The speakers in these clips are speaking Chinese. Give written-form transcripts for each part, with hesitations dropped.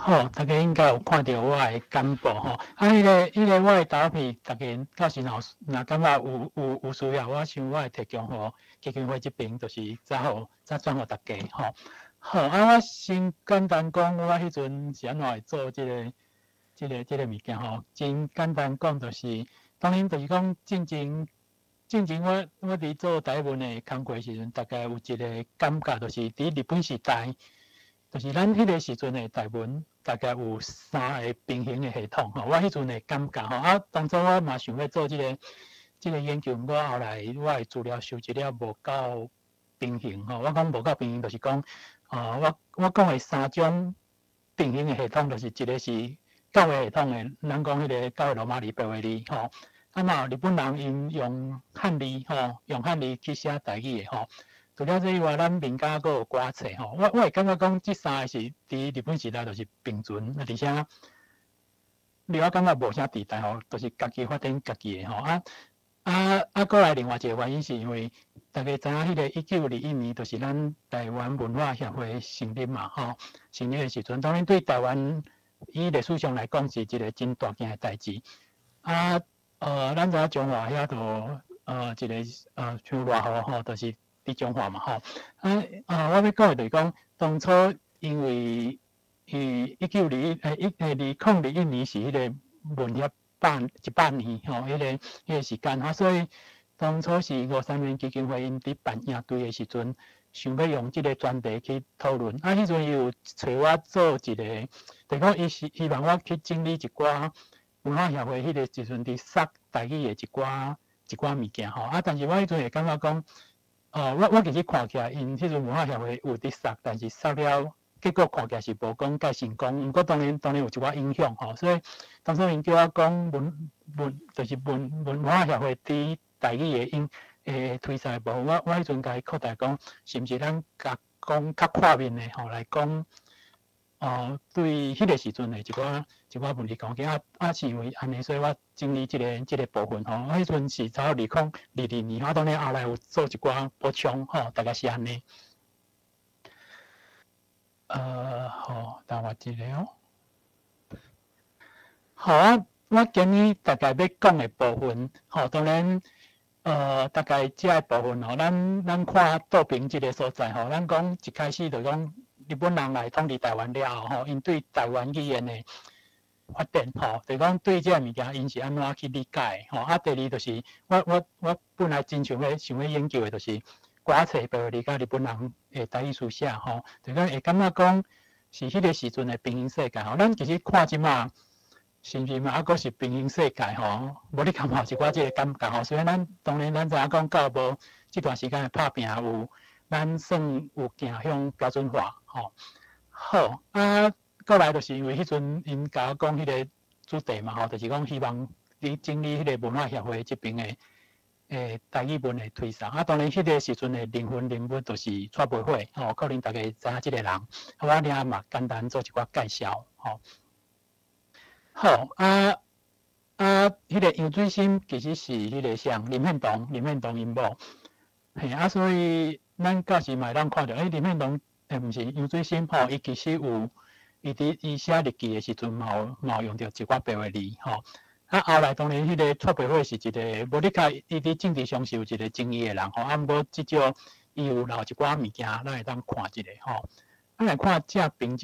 好，大家应该有看到我的简报吼。迄个我的投票，大家到时若感觉有需要，我想我会提供互基金会这边，就是再转互大家吼。好，我先简单讲，我迄阵是安怎会做这个物件吼。真简单讲，就是当然就是讲进前我伫做台文的工作时阵，大概有一个感觉，就是伫日本时代。就是咱迄个时阵的台文，大概有3个平行的系统吼。我迄阵的感觉吼，当初我嘛想要做这个研究，我后来我的资料收集了无够平行吼。我讲无够平行，就是讲，我讲的3种平行的系统，就是一个是教育系统的，咱讲迄个教育罗马字、白话字吼。嘛，日本人因用汉字吼，用汉字去写台语的吼。除了这以外，咱民间阁有寡册吼，我会感觉讲，这3个是伫日本时代就是并存，而且我感觉无啥地带吼，就是家己发展家己的吼。过来另外一个原因是因为大家知影迄个1921年，就是咱台湾文化协会成立嘛吼，成立的时阵，当然对台湾以历史上来讲是一个真大件的代志。咱知影中华遐度一个像热河吼，就是。地中海嘛吼，我要讲的就是讲，当初因为2021年是迄个文协100年吼，迄个时间所以当初是53年基金会因伫办营队的时阵，想要用即个专题去讨论。迄阵伊有找我做一个，就讲伊是希望我去整理一寡文化协会迄个时阵伫杀台语的一寡物件吼。但是我迄阵会感觉讲。我其实看起来，因迄阵文化协会有伫杀，但是杀了，结果看起来是无讲介成功。毋过当然有一寡影响吼，所以当初因叫我讲就是文化协会伫台语的推销部分，我迄阵甲伊扩大讲，是毋是咱甲讲较跨面的吼来讲。对迄个时阵的一寡问题讲起是因为安尼，所以我整理即个部分吼。我迄阵是差不多2022年，我当然后来有做一寡补充吼，大概是安尼。好，等我一下哦。好我今日大概要讲的部分，当然大概这个部分吼，咱看倒边即个所在吼，咱讲一开始就讲。日本人来统治台湾了后，因对台湾语言的发展，就讲对这个物件，因是安怎去理解，第二就是我本来真想要研究的，就是寡册白话字甲日本人的台语书写，就讲会感觉讲是迄个时阵的平行世界，咱其实看即马，是毋是嘛？阁是平行世界，无你感觉一寡即个感觉，所以当然咱知影讲到无这段时间的拍拼有。咱算有行向标准化，好过来就是因为迄阵因甲我讲迄个主题嘛，就是讲希望你整理迄个文化协会这边的台语文的推送。当然迄个时阵的灵魂人物就是蔡培慧，可能大家知影即个人，我俩嘛简单做一寡介绍，好迄个杨水心其实是迄个像林献堂因某，所以。咱到时嘛，咱看到，林献堂毋是杨水心伊其实有，伊写日记的时阵嘛有用到一寡白话字后来当然迄个蔡培慧是一个，无你看伊伫政治上是有一个争议的人毋过至少伊有留一寡物件，咱会当看一下咱来看这边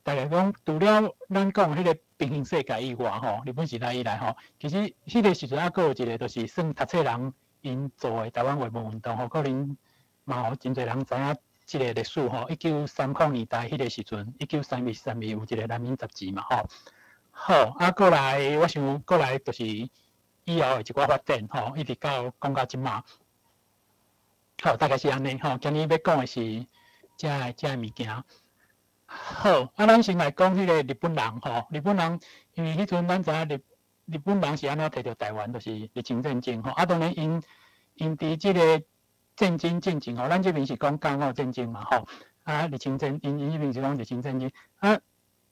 大家讲除了咱讲迄个平行世界以外日本时代以来其实迄个时阵阁有一个，就是算读册人因做的台湾维文运动可能。嘛，有真侪人知影即个历史1930年代迄个时阵，1932有一个南明杂志嘛好过来，我想过来就是以后的一寡发展一直到讲到即马。好，大概是安尼今日要讲的是这个物件。好咱先来讲迄个日本人日本人因为迄阵咱知影日本人是安怎摕到台湾，就是日清战争当然因伫即个。战争进程咱这边是讲甲午战争嘛日清战因这边是讲日清战争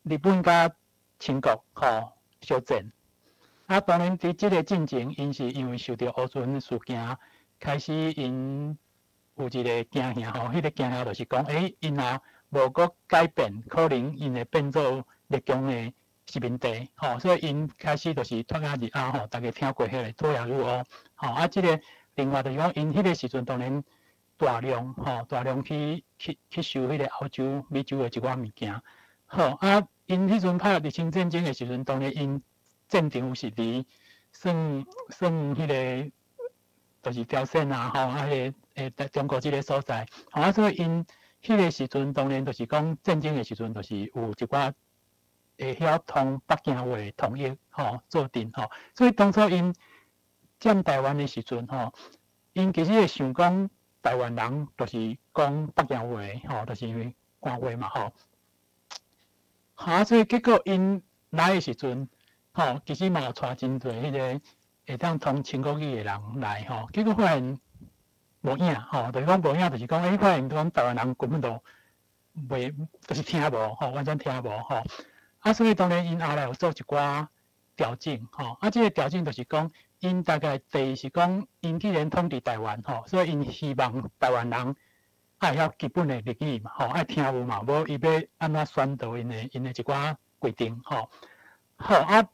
日本甲清国相战当然伫这个进程因是因为受到乌船事件开始因有一个惊吓迄个惊吓就是讲因无搁改变，可能因会变做列强的殖民地，所以因开始就是脱亚入欧，大家听过迄个脱亚入欧，即个另外就是讲，因迄个时阵当然大量去收迄个欧洲、美洲的一寡物件，因迄阵拍日清战争的时阵，当然因战场是伫算迄个就是朝鲜啊，迄个中国即个所在，所以因迄个时阵当然就是讲战争的时阵，就是有一寡会晓通北京话统一做阵，所以当初因占台湾的时阵，因其实会想讲台湾人就是讲北京话，就是官话嘛，所以结果因来的时阵，其實嘛有帶真濟迄個會當通清國語的人來，結果發現無影，就是講無影，就是講，發現講台灣人根本都袂，就是聽無，完全聽無，所以當然因後來有做一寡調整，這個調整就是講，因大概第一是講，因既然統治台灣，所以因希望台灣人愛曉基本的日語嘛，愛聽有嘛，無伊要安怎宣導因的一寡規定，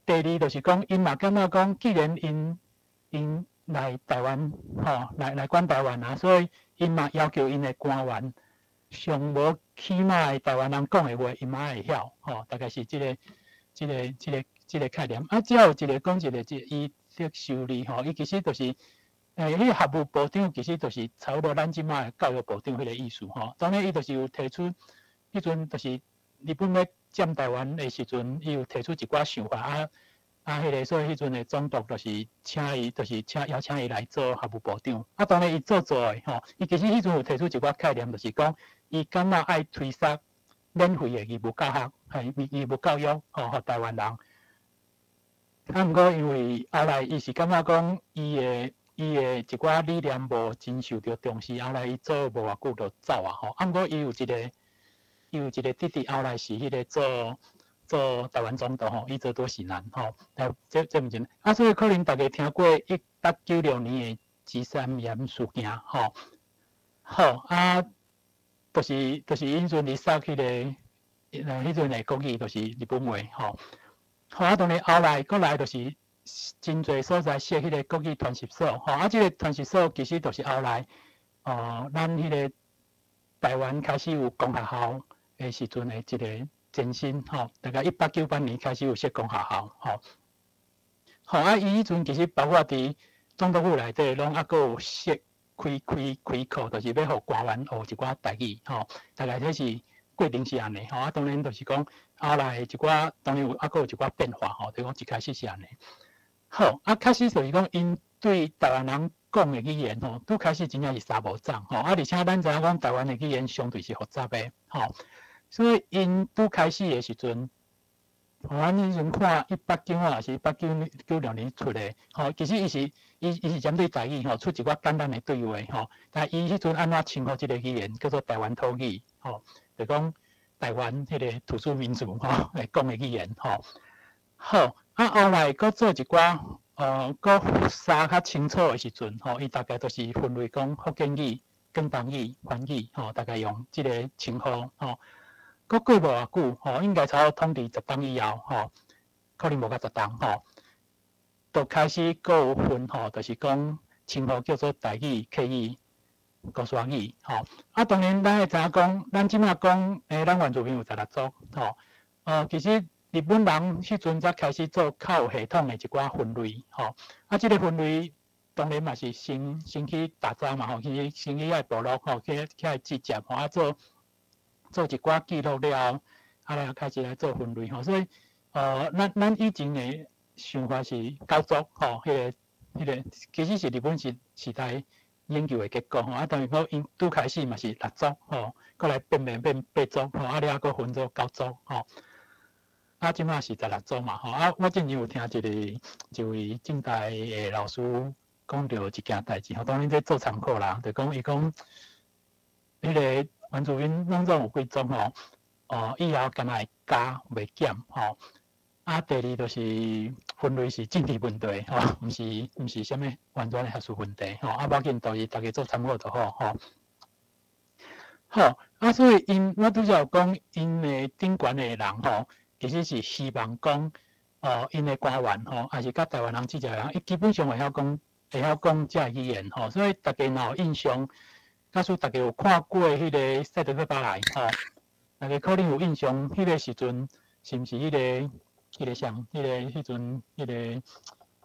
第二就是講，因嘛感覺講，既然因來台灣，來管台灣啊，所以因嘛要求因的官員，上無起碼的台灣人講的話，因嘛會曉，大概是這個概念。只有一個講一個，伊這修理，伊其實就是迄個學務部長，其實就是差不多咱即馬的教育部長迄個意思，當然伊就是有提出，迄陣就是日本要占台灣的時陣，伊有提出一寡想法迄個所以迄陣的總督就是請伊，就是邀請伊來做學務部長。當然伊做的，伊其實迄陣有提出一寡概念，就是講伊感覺愛推廣免費的義務教學，義務教育，互台灣人。毋過因為後來伊是感覺講伊的一寡理念無真受到重視，後來伊做無偌久就走啊，毋過伊有一個弟弟，後來是迄個做台灣總督，伊做多是難，這毋真。所以可能大家聽過1896年的芝山岩事件，就是因陣你殺迄個，迄陣的國語就是日本話，當然後來過來就是真濟所在設迄個國語傳習所，這個傳習所其實就是後來，咱迄個台灣開始有公學校的時陣的一個前身，大概1898年開始有設公學校，伊迄陣其實包括佇總督府內底，攏還佫有設開課，就是要互官員學一寡台語，大概這是過程是安尼，當然就是講後來一寡，當然還佫有一寡變化，就是講一開始是安尼。開始就是講因對台灣人講的語言，拄開始真正是三無長，而且咱知影講台灣的語言相對是複雜的，所以因拄開始的時陣，咱迄陣看1895還是1896年出的，其實伊是針對台語，出一寡簡單的對話，但伊迄陣安怎稱呼這個語言叫做台灣土語，就講台灣迄個土著民族講的語言，後來佫做一寡佫複雜較清楚的時陣，伊大概都是分類講福建語、廣東語、番語，大概用這個稱呼，佫過無偌久，應該差不多統治10冬以後，可能無到10冬，就開始佫有分，就是講稱呼叫做台語、客語、高山語，當然咱會知影講，咱即馬講，咱原住民有16族，其實日本人迄陣才開始做較有系統的一寡分類，這個分類當然嘛是先去打仗嘛，先去遐部落，去遐集結，做一寡記錄了，來開始來做分類，所以咱以前的想法是9族，迄個其實是日本時代研究的結果，當然因拄開始嘛是6族，過來變8族，了還分做9族，即馬是16族嘛，我之前有聽一位政大的老師講到一件代誌，當然這做參考啦，就講伊講迄個原住民攏總有幾種以後敢若會加袂減，第二就是分類是政治問題，毋是啥物完全的學術問題，無要緊，就是大家做參考就好，啊，所以我拄则有讲，因的顶悬的人吼，其实是希望讲，因的官员吼，还是甲台湾人即只人，伊基本上会晓讲这语言吼，所以大家若有印象，假使大家有看过迄个《赛德克巴莱》吼，大家可能有印象，迄个时阵是毋是迄个像迄阵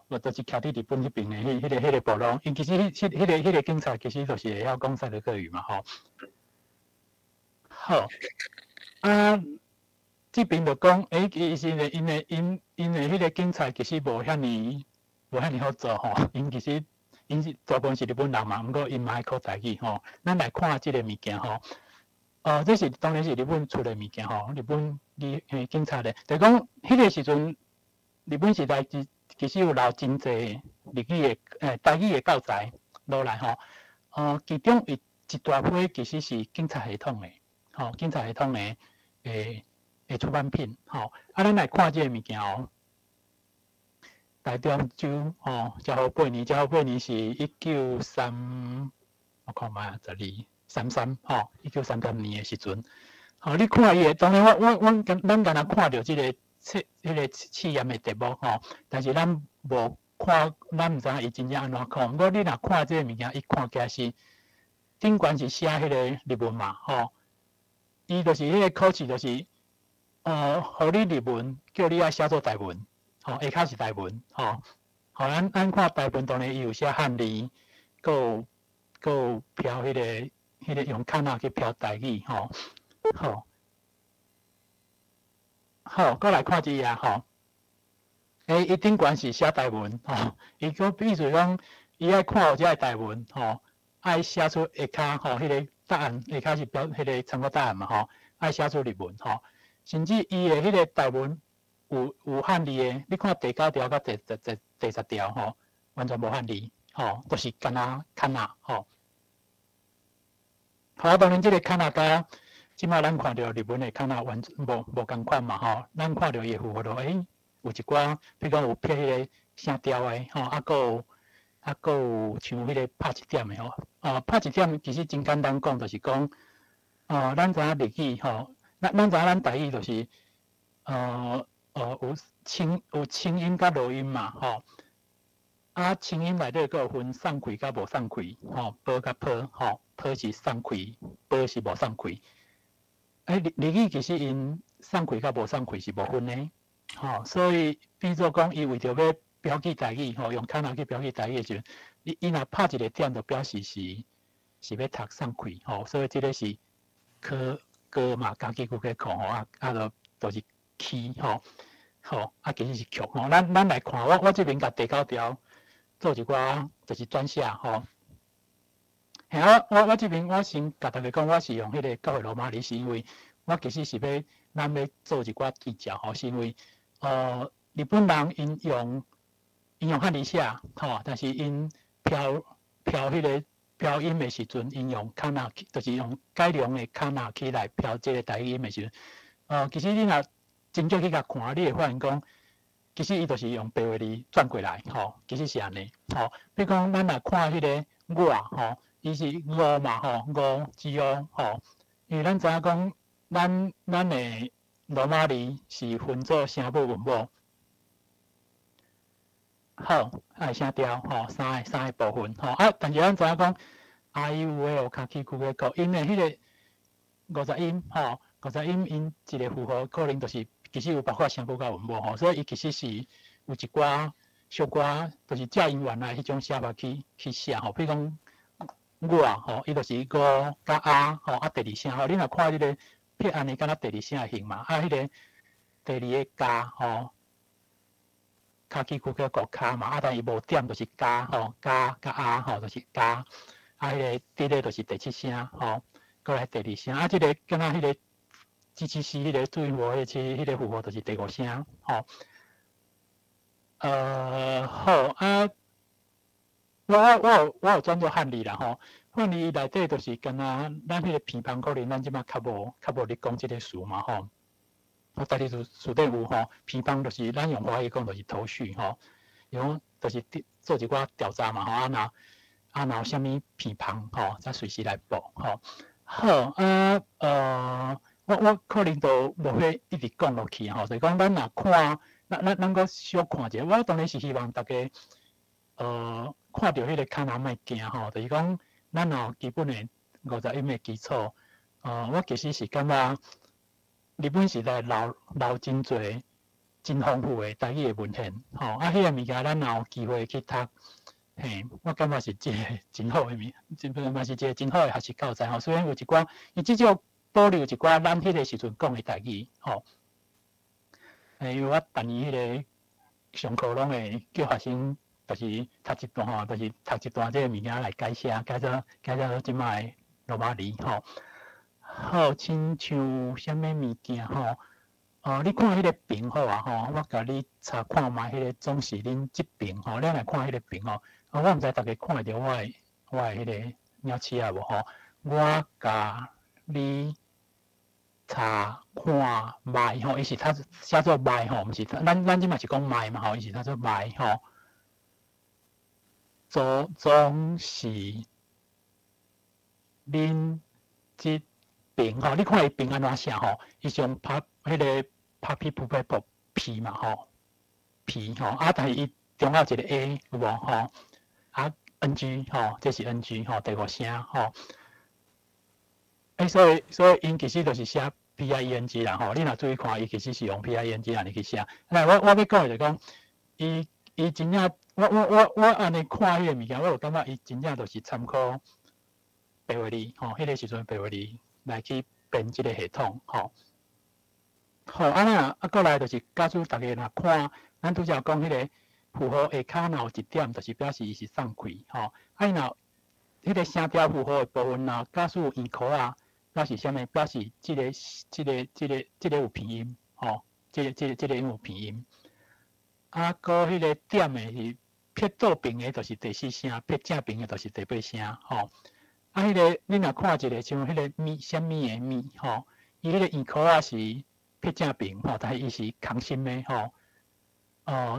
我就是徛伫日本迄边的迄个部落，因其实迄个警察其实就是会晓讲赛德克语嘛吼。好，啊，这边就讲，其实因的迄个警察其实无遐尼好做吼，因其实因是大部分是日本人嘛，毋过因嘛爱考台语吼。咱来看即个物件吼，这是当然是日本出的物件吼，日本警察的，就讲迄个时阵，日本时代其实有留真侪日语的台语的教材落来吼，其中一大批其实是警察系统的。吼，警察系统的出版品，吼，咱来看这个物件哦。台中州昭和8年，昭和8年是1933，我看嘛1233，1933年的时阵，你看伊个，当然咱敢若看到这个试验的题目但是咱无看，咱毋知影伊真正安怎看。不过你若看这个物件，伊看起来是顶悬是写迄个日文嘛，伊就是迄个考试，就是互你日文，叫你爱写做台文，下骹是台文，咱看台文当然伊有写汉字，有漂迄个用卡那去漂台语，好，过来看一下伊顶悬是写台文，伊个意思讲，伊爱看有这个台文，爱写出下骹迄个答案，下骹是标迄个参考答案嘛，爱写出日文，甚至伊的迄个台文有汉字的，你看第9条到第10条，完全无汉字，都是干那看那，当然这个看那甲即摆咱看到日文的看那完全无共款嘛，咱看到伊符合到，有一寡，比如讲有撇迄个声调的，还有像迄个拍一点的拍一点其实真简单讲，就是讲，咱知影日语咱知影咱台语就是有清音甲落音嘛清音内底佫有分送开甲无送开波甲坡坡是送开，波是无送开。日语其实因送开甲无送开是无分的所以变做讲伊为着要标记台语用卡那去标记台语的时阵，伊若拍一个点，就表示是要读送开所以这个是歌嘛，家己去看就是起其实是曲咱来看，我这边甲第9条做一寡就是转写我这边我先甲大家讲，我是用迄个教会罗马字，是因为我其实是咱要做一寡技巧是因为日本人因用汉字写但是因漂迄个漂音的时阵，因用卡那，就是用改良的卡那去来漂这个台语音的时阵，其实你若真正去甲看，你会发现讲，其实伊就是用白话字转过来，其实是安尼，比如讲咱若看迄个我，伊是五嘛，五之五，因为咱知影讲，咱的罗马字是分做声母、韵母，声调，三个部分，但是咱知影讲。啊，u l 卡起句个口，因的迄个50音，50音因一个符号可能就是其实有包括声母甲韵母所以伊其实是有一寡小寡，就是借因原来迄种写法去写比如讲我伊就是个甲啊第二声你若看迄个撇安尼，敢若第二声的形嘛，迄个第二个加卡起句个国卡嘛，但伊无点就是加加啊就是加。迄个第个就是第7声，过来第2声，这个敢若迄个支持是迄个注音符号，迄个符号就是第5声，好我有转做汉字啦，汉字内底就是敢若咱迄个偏旁可能咱即摆较无咧讲即个词嘛，我大致书顶有偏旁就是咱用华语讲就是头绪，用就是做一寡调查嘛，若有啥物偏旁，再随时来报好我可能都无法一直讲落去吼，就是讲咱若看，咱搁小看者，我当然是希望大家看到迄个骹若莫惊吼，就是讲咱有基本的51的基础，我其实是感觉日本时代留真侪真丰富的台语的文献，吼迄个物件咱若有机会去读。嘿，我感觉是一个真好的嘛是一个真好的学习教材吼。虽然有一寡，伊至少保留一寡咱迄个时阵讲的台语吼。因为我逐年迄个上课拢会叫学生，就是读一段吼，就是读一段这个物件来解写，解做即摆罗马字吼。好，亲像啥物物件吼？你看迄个屏好啊吼，我甲你查看卖迄个总是恁即屏吼，咱来看迄个屏吼。我毋知大家看会到我的迄个鸟鼠啊无吼？我甲你查看卖吼，伊是它写做卖吼，毋是咱即嘛是讲卖嘛吼，伊是它做卖吼。总是恁即屏吼，你看伊屏安怎写吼？伊是用迄个Papi Pupepo 皮嘛吼，皮吼，但是伊中间有一个 A 有无吼？NG 吼，这是 NG 吼，第5声吼。所以因其实就是写 PIENG 啦吼。你若注意看，伊其实是用 PIENG 安尼去写。来，我要讲的就讲，伊真正，我安尼看迄个物件，我有感觉伊真正就是参考白话字吼，迄个时阵白话字来去编即个系统吼。好，过来就是假使大家若看，咱拄则讲迄个。符号下骹若有一点，就是表示伊是送开吼。伊若迄个声调符号的部分若假使有圆箍啊，表示啥物？表示即个有偏音吼，即个有偏音。搁迄个点的是撇倒边的，就是第4声；撇正边的，就是第8声吼。迄个你若看一个像迄个咪啥物的咪吼，伊迄个圆箍啊是撇正边吼，但是伊是空心的吼。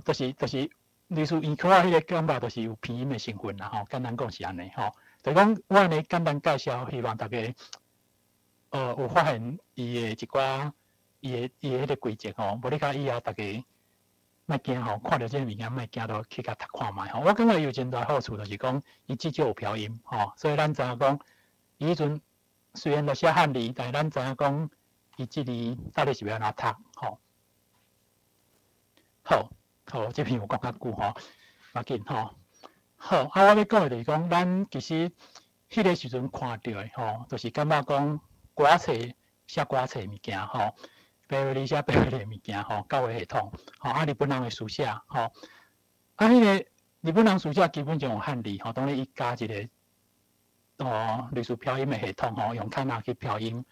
就是。类似圆箍仔迄个感觉，就是有偏音的成分啦吼。简单讲是安尼吼，就讲我安尼简单介绍，希望大家有发现伊的一寡伊的迄个规则吼。无你甲以后大家莫惊吼，看到即个物件莫惊，都去甲读看卖吼。我感觉有真大好处，就是讲伊至少有飘音吼，所以咱知影讲，伊迄阵虽然著写汉字，但是咱知影讲伊即字到底是要安怎读吼。好，这篇有讲较久吼，要紧吼。好，我要讲的就是讲，咱其实迄个时阵看到的吼，就是感觉讲歌仔册写歌仔册物件吼，白话字写白话字物件吼，教育系统吼，日本人的书写吼，迄个日本人书写基本上用汉字吼，当然伊加一个类似飘音的系统吼，用卡那去飘音。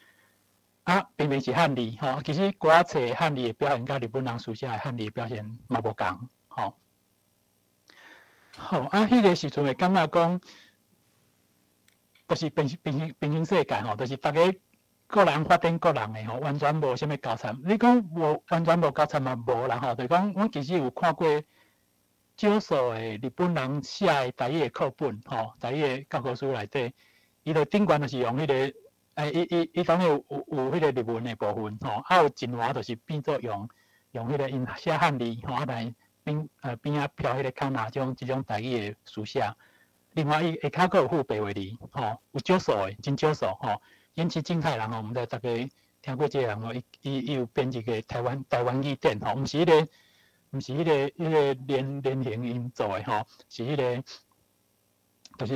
并非是汉字吼，其实歌仔册汉字的表现，甲日本人书写的汉字表现嘛无共吼。好，迄个时阵会感觉讲，就是平行世界吼，就是大家个人发展个人的吼，完全无啥物交叉。你讲无完全无交叉嘛无啦吼，就是讲我其实有看过少数的日本人写的台语的课本吼，台语的教科书内底，伊就顶悬就是用迄个。伊当然有迄个日文的部分吼，有真话就是变做用迄个因写汉字吼，但是边仔飘迄个卡那即种台语的书写。另外伊下骹佫有附白话字吼，有少数的，真少数吼。因其静态人吼，毋知大家听过即个人吼，伊有编一个台湾语典吼，毋是迄个连形音做的吼，是迄个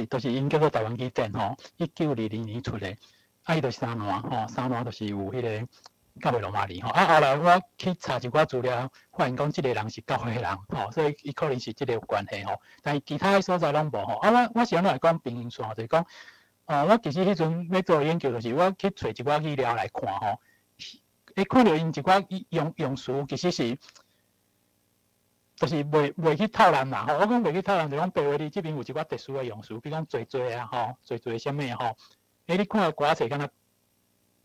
就是因叫做台湾语典吼，1922年出的。伊就是三段吼，三段就是有迄个教会罗马字吼。后来我去查一寡资料，发现讲即个人是教会人吼，所以伊可能是即个有关系吼。但是其他的所在拢无吼。我是安怎来讲平行线，就是讲，我其实迄阵要做研究，就是我去找一寡资料来看吼，看到因一寡用词其实是，就是袂去透烂啦吼。我讲袂去透烂，就讲白话字这边有一寡特殊的用词，比如讲做啊吼，做啥物吼。你看歌仔册，敢若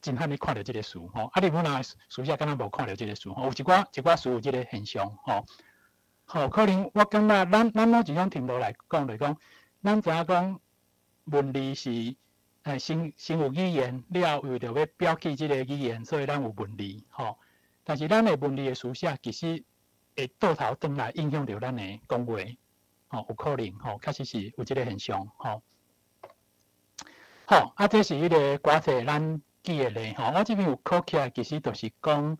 真罕你看到即个词吼，日本人书写敢若无看到即个词吼，有一寡词有即个现象吼。好，可能我感觉咱某一种程度来讲，就是讲，咱知影讲文字是先有语言了，又着要标记即个语言，所以咱有文字吼。但是咱的文字的书写，其实会倒头转来影响着咱的讲话，吼，有可能吼，确实是有即个现象吼。好，这是迄个歌册咱记的咧吼。我这边有考起来，其实就是讲，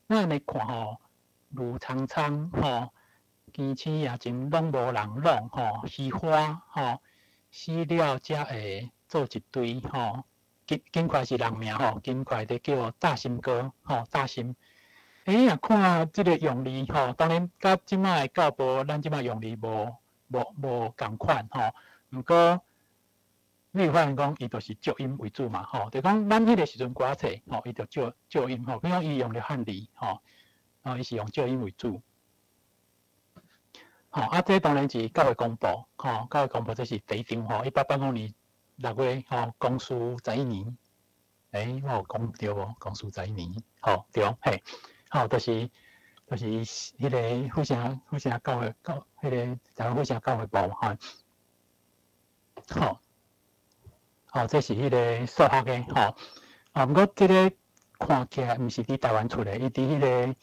咱来看吼，路苍苍吼，天青也真拢无人拢吼，虚花吼，死了才会做一堆吼。紧快是人名吼，紧快的叫大心哥吼，大心。也看即个用字吼，当然甲即摆教部，咱即摆用字无共款吼。毋过，你有发现讲，伊就是注音为主嘛吼，就讲咱迄个时阵歌册吼，伊就注音吼，比如伊用了汉字吼，伊是用注音为主。吼，这当然是教育公布吼，教育公布这是第一张吼，1885年6月吼，公司11年。我有讲对无？公司11年，吼对，嘿，吼就是迄个富城教育迄个台湾富城教育部吼，吼，这是迄个数学的吼，毋过这个看起来毋是伫台湾出的，伊伫迄个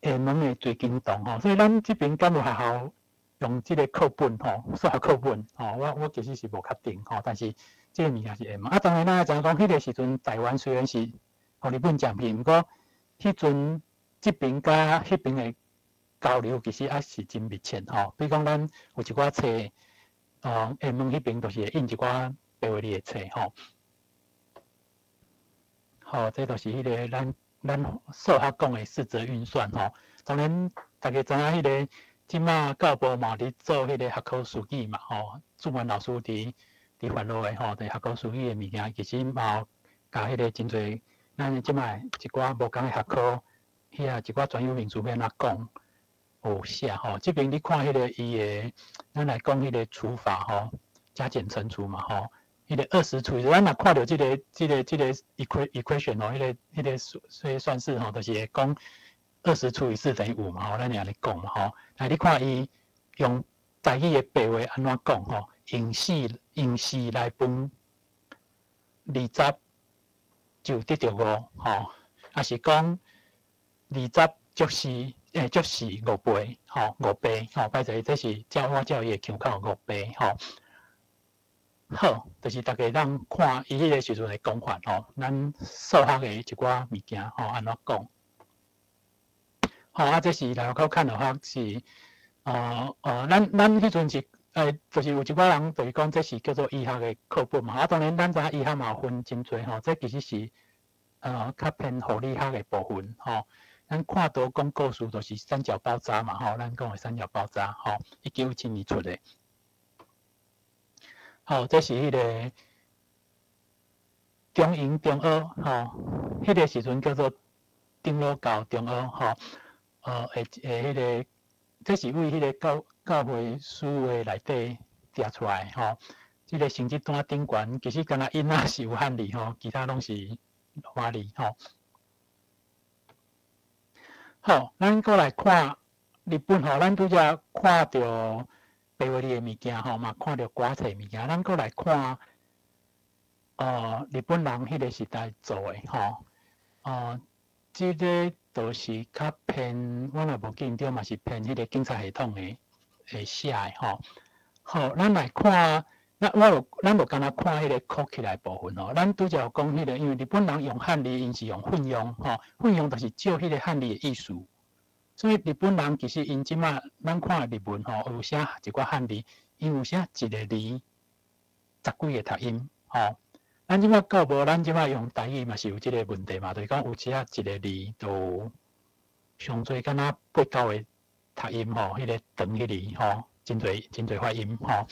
厦门的水晶洞吼，所以咱这边教育学校用这个课本吼，数学课本吼，我其实是无确定吼，但是这个物件是厦门。当然咱知影讲，迄个时阵台湾虽然是互日本占领，毋过迄阵这边甲迄边的交流其实也是真密切吼。比如讲，咱有一寡册，厦门迄边就是会印一寡白话字的册吼。好，这就是迄个咱数学讲的四则运算吼。当然，大家知影迄个即马教部嘛伫做迄个学科书记嘛吼，主管老师伫烦恼的吼，伫学科书记的物件，其实嘛甲迄个真侪咱即马一寡无共的学科，遐一寡专有名词要安怎讲有写吼。这边你看迄个伊的，咱来讲迄个除法吼，加减乘除嘛吼。迄个20除以，咱若看到这个 equation 吼，迄个算式吼，就是讲20除以4等于5嘛吼，咱安尼讲嘛吼。那你看伊用台语的白话安怎讲吼？用4来分20就得到5吼，还是讲20足45倍吼，5倍吼，歹势，这是我照伊的腔口5倍吼。好，就是大家咱看伊迄个时阵的讲法吼，咱数学的一寡物件吼，安怎讲？好，这是来考看的话是，咱迄阵是就是有一寡人就是讲这是叫做医学的课本嘛。当然咱知影医学嘛有分真侪吼，这其实是较偏护理学的部分吼。咱看到广告书就是三角包扎嘛吼，咱讲的三角包扎吼，1917年出的。好，这是迄个中营中学吼，迄个时阵叫做顶路教中学吼，迄个这是为迄个教会书的内底摘出来吼。这个成绩单顶悬，其实敢若因仔是有汉字吼，其他拢是罗马字吼。好，咱过来看日本吼，咱拄则看到白话字的物件吼嘛，看到歌册物件，咱过来看日本人迄个时代做的吼，这个都是较偏，我若无记错嘛是偏迄个警察系统的写的吼。好，咱来看，咱无干那看迄个考起来部分吼，咱拄则有讲迄个，因为日本人用汉字，因是用混用吼，混用就是照迄个汉字的意思。所以日本人其实因即马咱看日文吼，有写一寡汉字，因有写一个字10几个读音吼。咱即马教无，咱即马用台语嘛是有即个问题嘛，就是讲有写一个字都上侪敢若8、9个读音吼，迄个长迄字吼，真侪发音吼，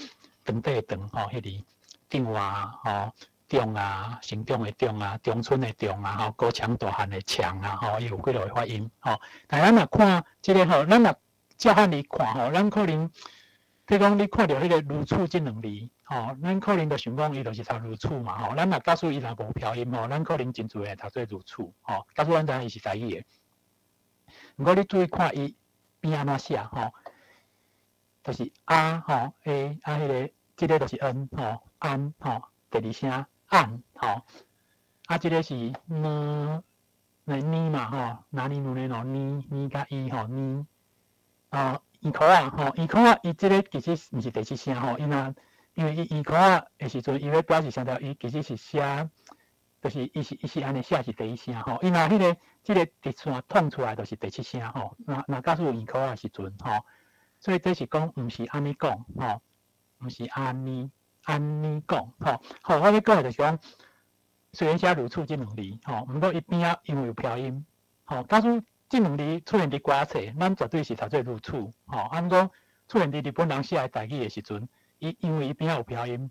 长短的长吼，迄字长啊吼。中啊，成长的中啊，中村的中啊，吼，高强大汉的强啊，吼，伊有几落个发音，吼。但咱若看即个吼，咱若照汉字看吼，咱可能，比如讲你看到迄个如厝即2字，吼，咱可能就想讲伊就是读如厝嘛，吼。咱若假使伊若无飘音吼，咱可能真侪会读做如厝，吼。假使咱知影伊是台语的，毋过你注意看伊边安怎写吼，就是啊吼 a 迄个，即个就是 n 吼安吼，第2声。按吼，啊，这个是呢嘛吼，哪里努呢咯？呢甲伊吼呢，伊口啊吼，伊口啊，伊这个其实毋是第七声吼，因为伊口啊的时阵，伊要表示强调伊其实是写，就是伊是安尼写是第一声吼，因若迄个这个直线痛出来就是第七声吼，那假使伊口啊时阵吼，所以这是讲毋是安尼讲吼，毋是安尼讲吼，好，我要讲的就是讲。虽然写如厝这两字，吼，毋过伊边仔因为有飘音，吼，假使这两字出现伫歌册，咱绝对是读做如厝，吼，啊，毋过出现伫日本人写的台语的时阵，因为伊边仔有飘音，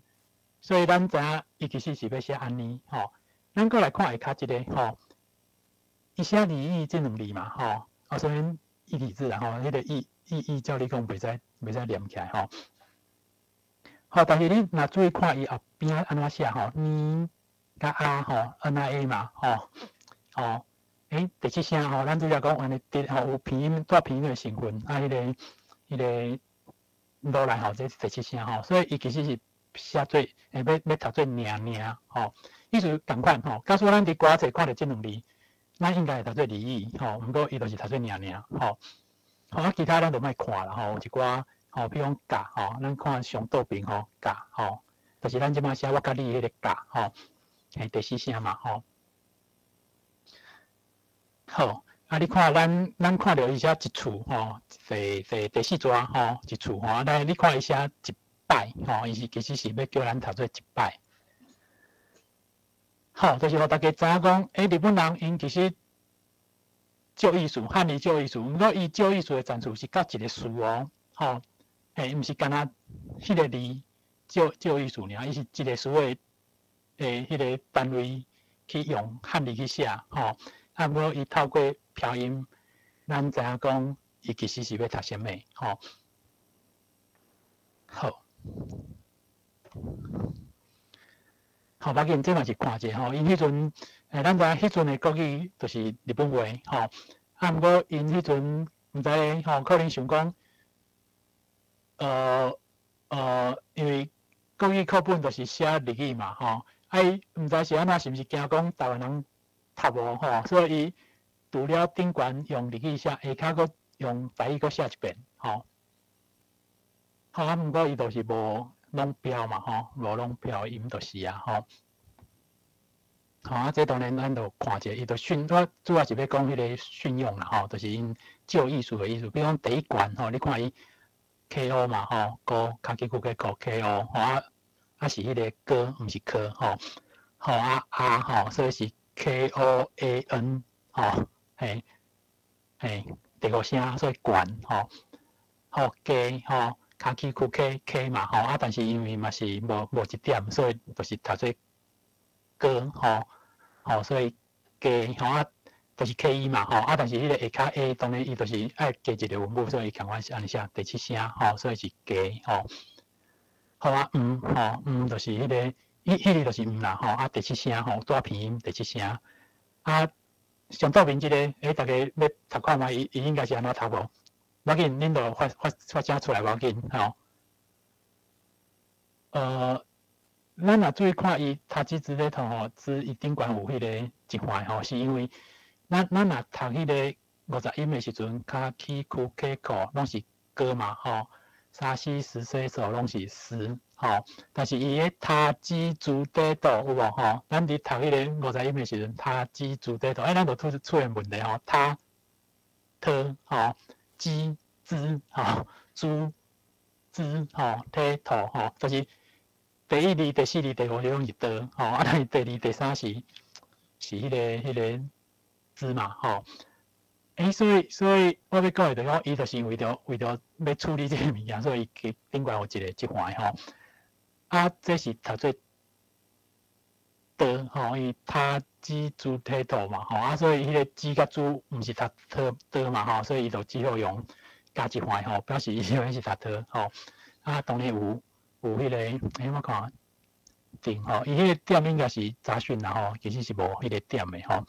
所以咱知影伊其实是要写安尼，吼，咱过来看下骹一个，吼，伊写离异这两字嘛，吼，虽然异体字啦，吼，迄个异照你讲袂使念起来，吼，好，但是你若注意看伊后边仔安怎写，吼，甲啊吼 ，NIA 嘛吼，第七声吼，咱主要讲安尼吼有鼻音带鼻音的成分，啊，迄个落来吼，这是第七声吼，所以伊其实是写做要读做娘吼，意思共款吼，假使咱伫歌册看到这两字，咱应该会读做离异吼，毋过伊就是读做娘吼，好啊，其他咱就莫看啦吼，有一寡吼，比如讲甲吼，咱看上倒边吼甲吼，就是咱即摆写我甲你迄个甲吼。第四声嘛，吼，好，啊，你看咱看到伊写一厝，吼，第四节，吼，一厝，吼，但你看伊写一摆，吼，伊是其实是要叫咱读做一摆，好，就是互大家知影讲，日本人因其实照意思，汉字照意思，毋过伊照意思的赞数是甲一个数哦，吼，毋是干那迄个字照意思尔，伊是一个数的。迄个单位去用汉字去写，吼，啊，无伊透过飘音，咱知影讲，伊其实是要读什么，吼，好，好，要紧，这嘛是看者吼，因迄阵，咱知影迄阵的国语就是日本话，吼，啊，毋过因迄阵毋知吼，可能想讲，因为国语课本就是写日语嘛，吼。伊毋知是安怎，是毋是惊讲台湾人读无吼，所以伊除了顶悬用日语写，下骹佫用台语佫写一遍，吼。好啊，毋过伊就是无拢标嘛，吼，无拢标音就是啊，吼。好啊，这当然咱就看者，伊就我主要是要讲迄个训用啦，吼，就是因照意思的意思。比如讲第一关吼，你看伊 KO 嘛，吼，高卡基库嘅高 KO，吼啊。啊是迄个歌，毋是科吼，吼吼，所以是 KOAN 吼，嘿，第五声所以悬吼，吼 K 吼，卡基库 K 嘛吼，啊但是因为嘛是无一点，所以就是读做歌吼，所以加吼啊，就是 KE 嘛吼，啊但是迄个下骹 A 当然伊就是爱加一个韵母，所以共款是安尼写第七声吼，所以是加吼。好啊，吼，就是迄个，迄个就是啦，吼，啊，第七声吼，带鼻音第七声，啊，上倒面即个，大家要读看觅，伊应该是安怎读无？要紧，恁就发声出来要紧，吼。咱若注意看伊读字字里头吼，字伊顶悬有迄个一块吼，是因为咱若读迄个50音的时阵，卡起库 K 口拢是歌嘛，吼。沙西十岁手拢是诗，吼，但是伊个他基主底度有无吼？咱伫读迄个50音的时阵，他基主底度，咱就出现问题吼，他、吼、基、之、吼、主、之、吼、体、土，吼，就是第一字、第四字、第五字拢是的，吼，啊，但是第二、第三是迄个之嘛，吼。所以我要讲的就是讲，伊就是为着要处理这个物件，所以伊顶悬有一个即块吼。啊，这是读做的吼，伊他基主体土嘛吼，啊，所以迄个基甲主毋是读的嘛吼，所以伊就只好用加一块吼，表示伊是读的吼。啊，当然有迄个，我看点吼，伊迄个点应该是杂讯啦吼，其实是无迄个点的吼。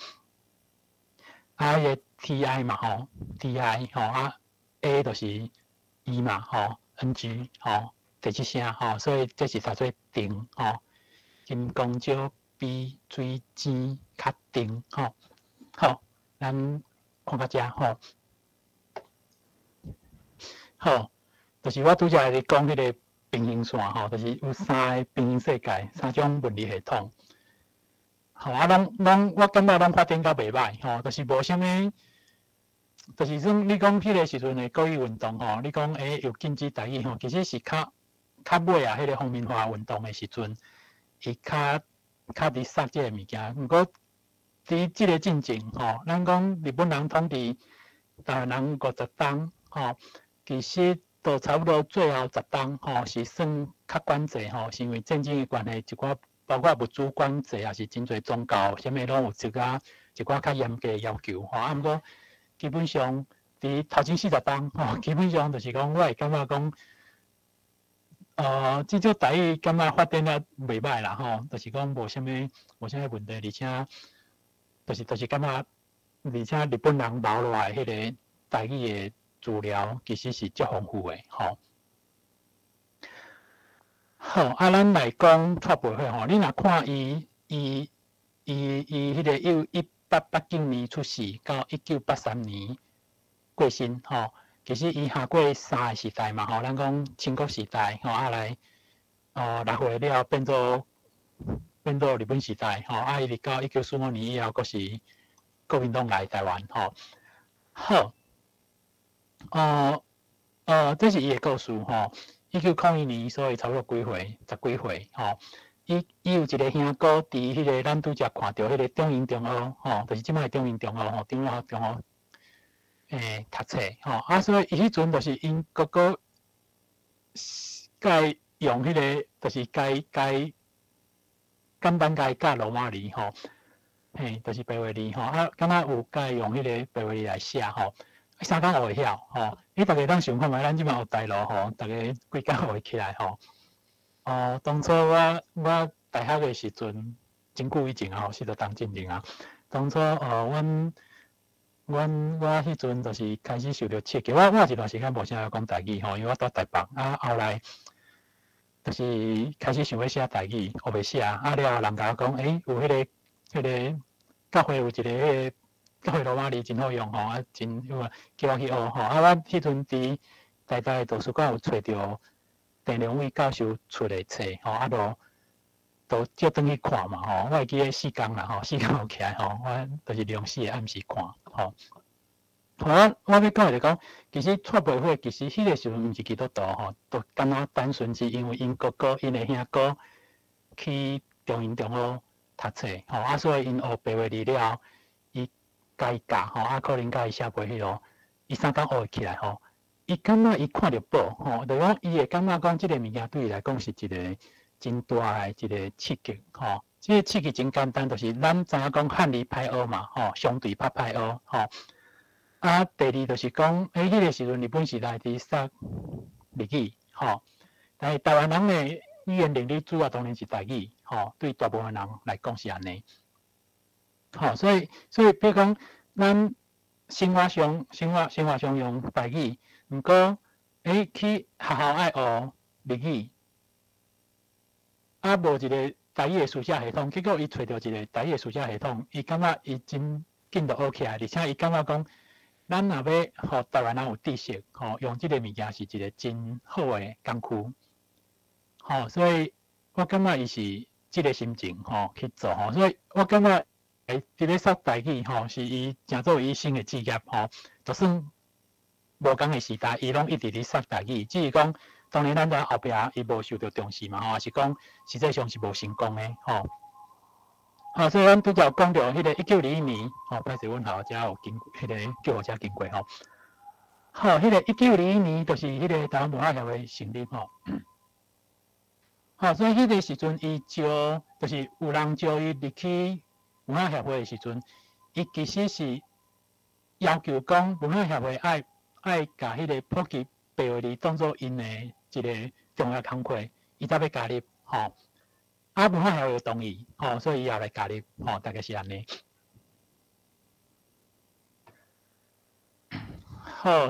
啊，迄个 TI 嘛吼 ，TI 吼啊 A 就是 E 嘛吼 ，NG 吼第七声吼，所以这是读做定吼。金光石比水晶较重吼。好，咱看到遮吼。好，就是我拄则咧讲迄个平行线吼，就是有三个平行世界，三种物理系统。吼，拢我感觉拢发展到袂歹吼，就是无啥物，就是算你讲迄个时阵的国语运动吼，你讲有禁止台语吼，其实是较尾啊，迄个方面化运动的时阵，伊较伫杀即个物件。毋过伫即个进程吼，咱讲日本人统治台湾人50冬吼，其实到差不多最后10冬吼，是算较管制吼，是因为战争的关系，一寡包括物资管制也是真侪宗教，啥物拢有一寡较严格的要求吼。啊，毋过基本上伫头前40冬吼，基本上就是讲，我会感觉讲，至少台语感觉发展了袂歹啦吼，就是讲无啥物问题，而且就是感觉，而且日本人留落来迄个台语的资料其实是足丰富的吼。好，啊，咱来讲拓跋会吼，你若看伊迄个1889年出世到1983年过身吼，其实伊下过3个时代嘛吼，咱讲清国时代吼，啊来落回了变做日本时代吼，啊伊直到1945年以后，阁是国民党来台湾吼。好，这是伊的故事吼。1901年，所以差不多10几岁吼。伊有一个兄哥伫迄个咱拄则看到迄个中英中学吼，就是即摆中英中学吼，中学读册吼。啊，所以伊迄阵就是因哥哥该用迄个，就是该简单教罗马字吼，就是白话字吼。啊，敢若有该用迄个白话字来写吼。3工学会晓吼，你大家当想看觅，咱即摆有台路吼，大家几工学会起来吼。当初我大学的时阵，真久以前啊，是当进前啊。当初我迄阵就是开始受到刺激，我有一段时间无啥会讲台语吼，因为我住台北啊，后来就是开始想要写台语，学袂写啊，了后人甲我讲，有迄个教会有一个迄个。教会罗马字真好用吼，啊真叫我去学吼。啊，我迄阵伫台大图书馆有找着郑良伟教授出的册吼，啊都叫转去看嘛吼。我会记得4工啦吼，4工有起来吼，我就是利用4个暗时看吼。我要讲就讲，其实拓跋会其实迄个时阵毋是基督徒吼，都敢若单纯是因为因哥哥因的兄哥去中英中学读册吼，啊所以因学白话字了。该教吼，啊，可能甲伊写袂迄咯，伊3工学会起来吼，伊感觉伊看着报吼，就讲伊会感觉讲即个物件对伊来讲是一个真大的一个刺激吼。即个刺激真简单，就是咱知影讲汉字歹学嘛吼，相对较歹学吼。啊，第二就是讲，迄个时阵日本时代伫杀日语吼，但是台湾人的语言能力主要当然是台语吼，对大部分人来讲是安尼。好，所以比如讲，咱生活上用台语，毋过去学校爱学日语，啊无一个台语的书写系统，结果伊找到一个台语的书写系统，伊感觉伊真紧就学起来，而且伊感觉讲，咱若要互台湾人有知识，用即个物件是一个真好的工具，所以我感觉伊是即个心情去做所以我感觉。伫咧说台语吼，是伊成做伊新的职业吼。就算无共的时代，伊拢一直咧说台语。只是讲，当然咱在后壁伊无受到重视嘛吼，也是讲实际上是无成功的吼。所以咱拄则讲到迄个1921年歹势阮后遮有经过，迄个叫我遮经过吼。迄个1921年就是迄个台湾文化协会成立吼。所以迄个时阵伊就是有人招伊入去。文化协会的时阵，伊其实是要求讲文化协会爱甲迄个普及白话字当做因的一个重要工作，伊才要加入吼。文化协会同意所以伊也来加入大概是安尼。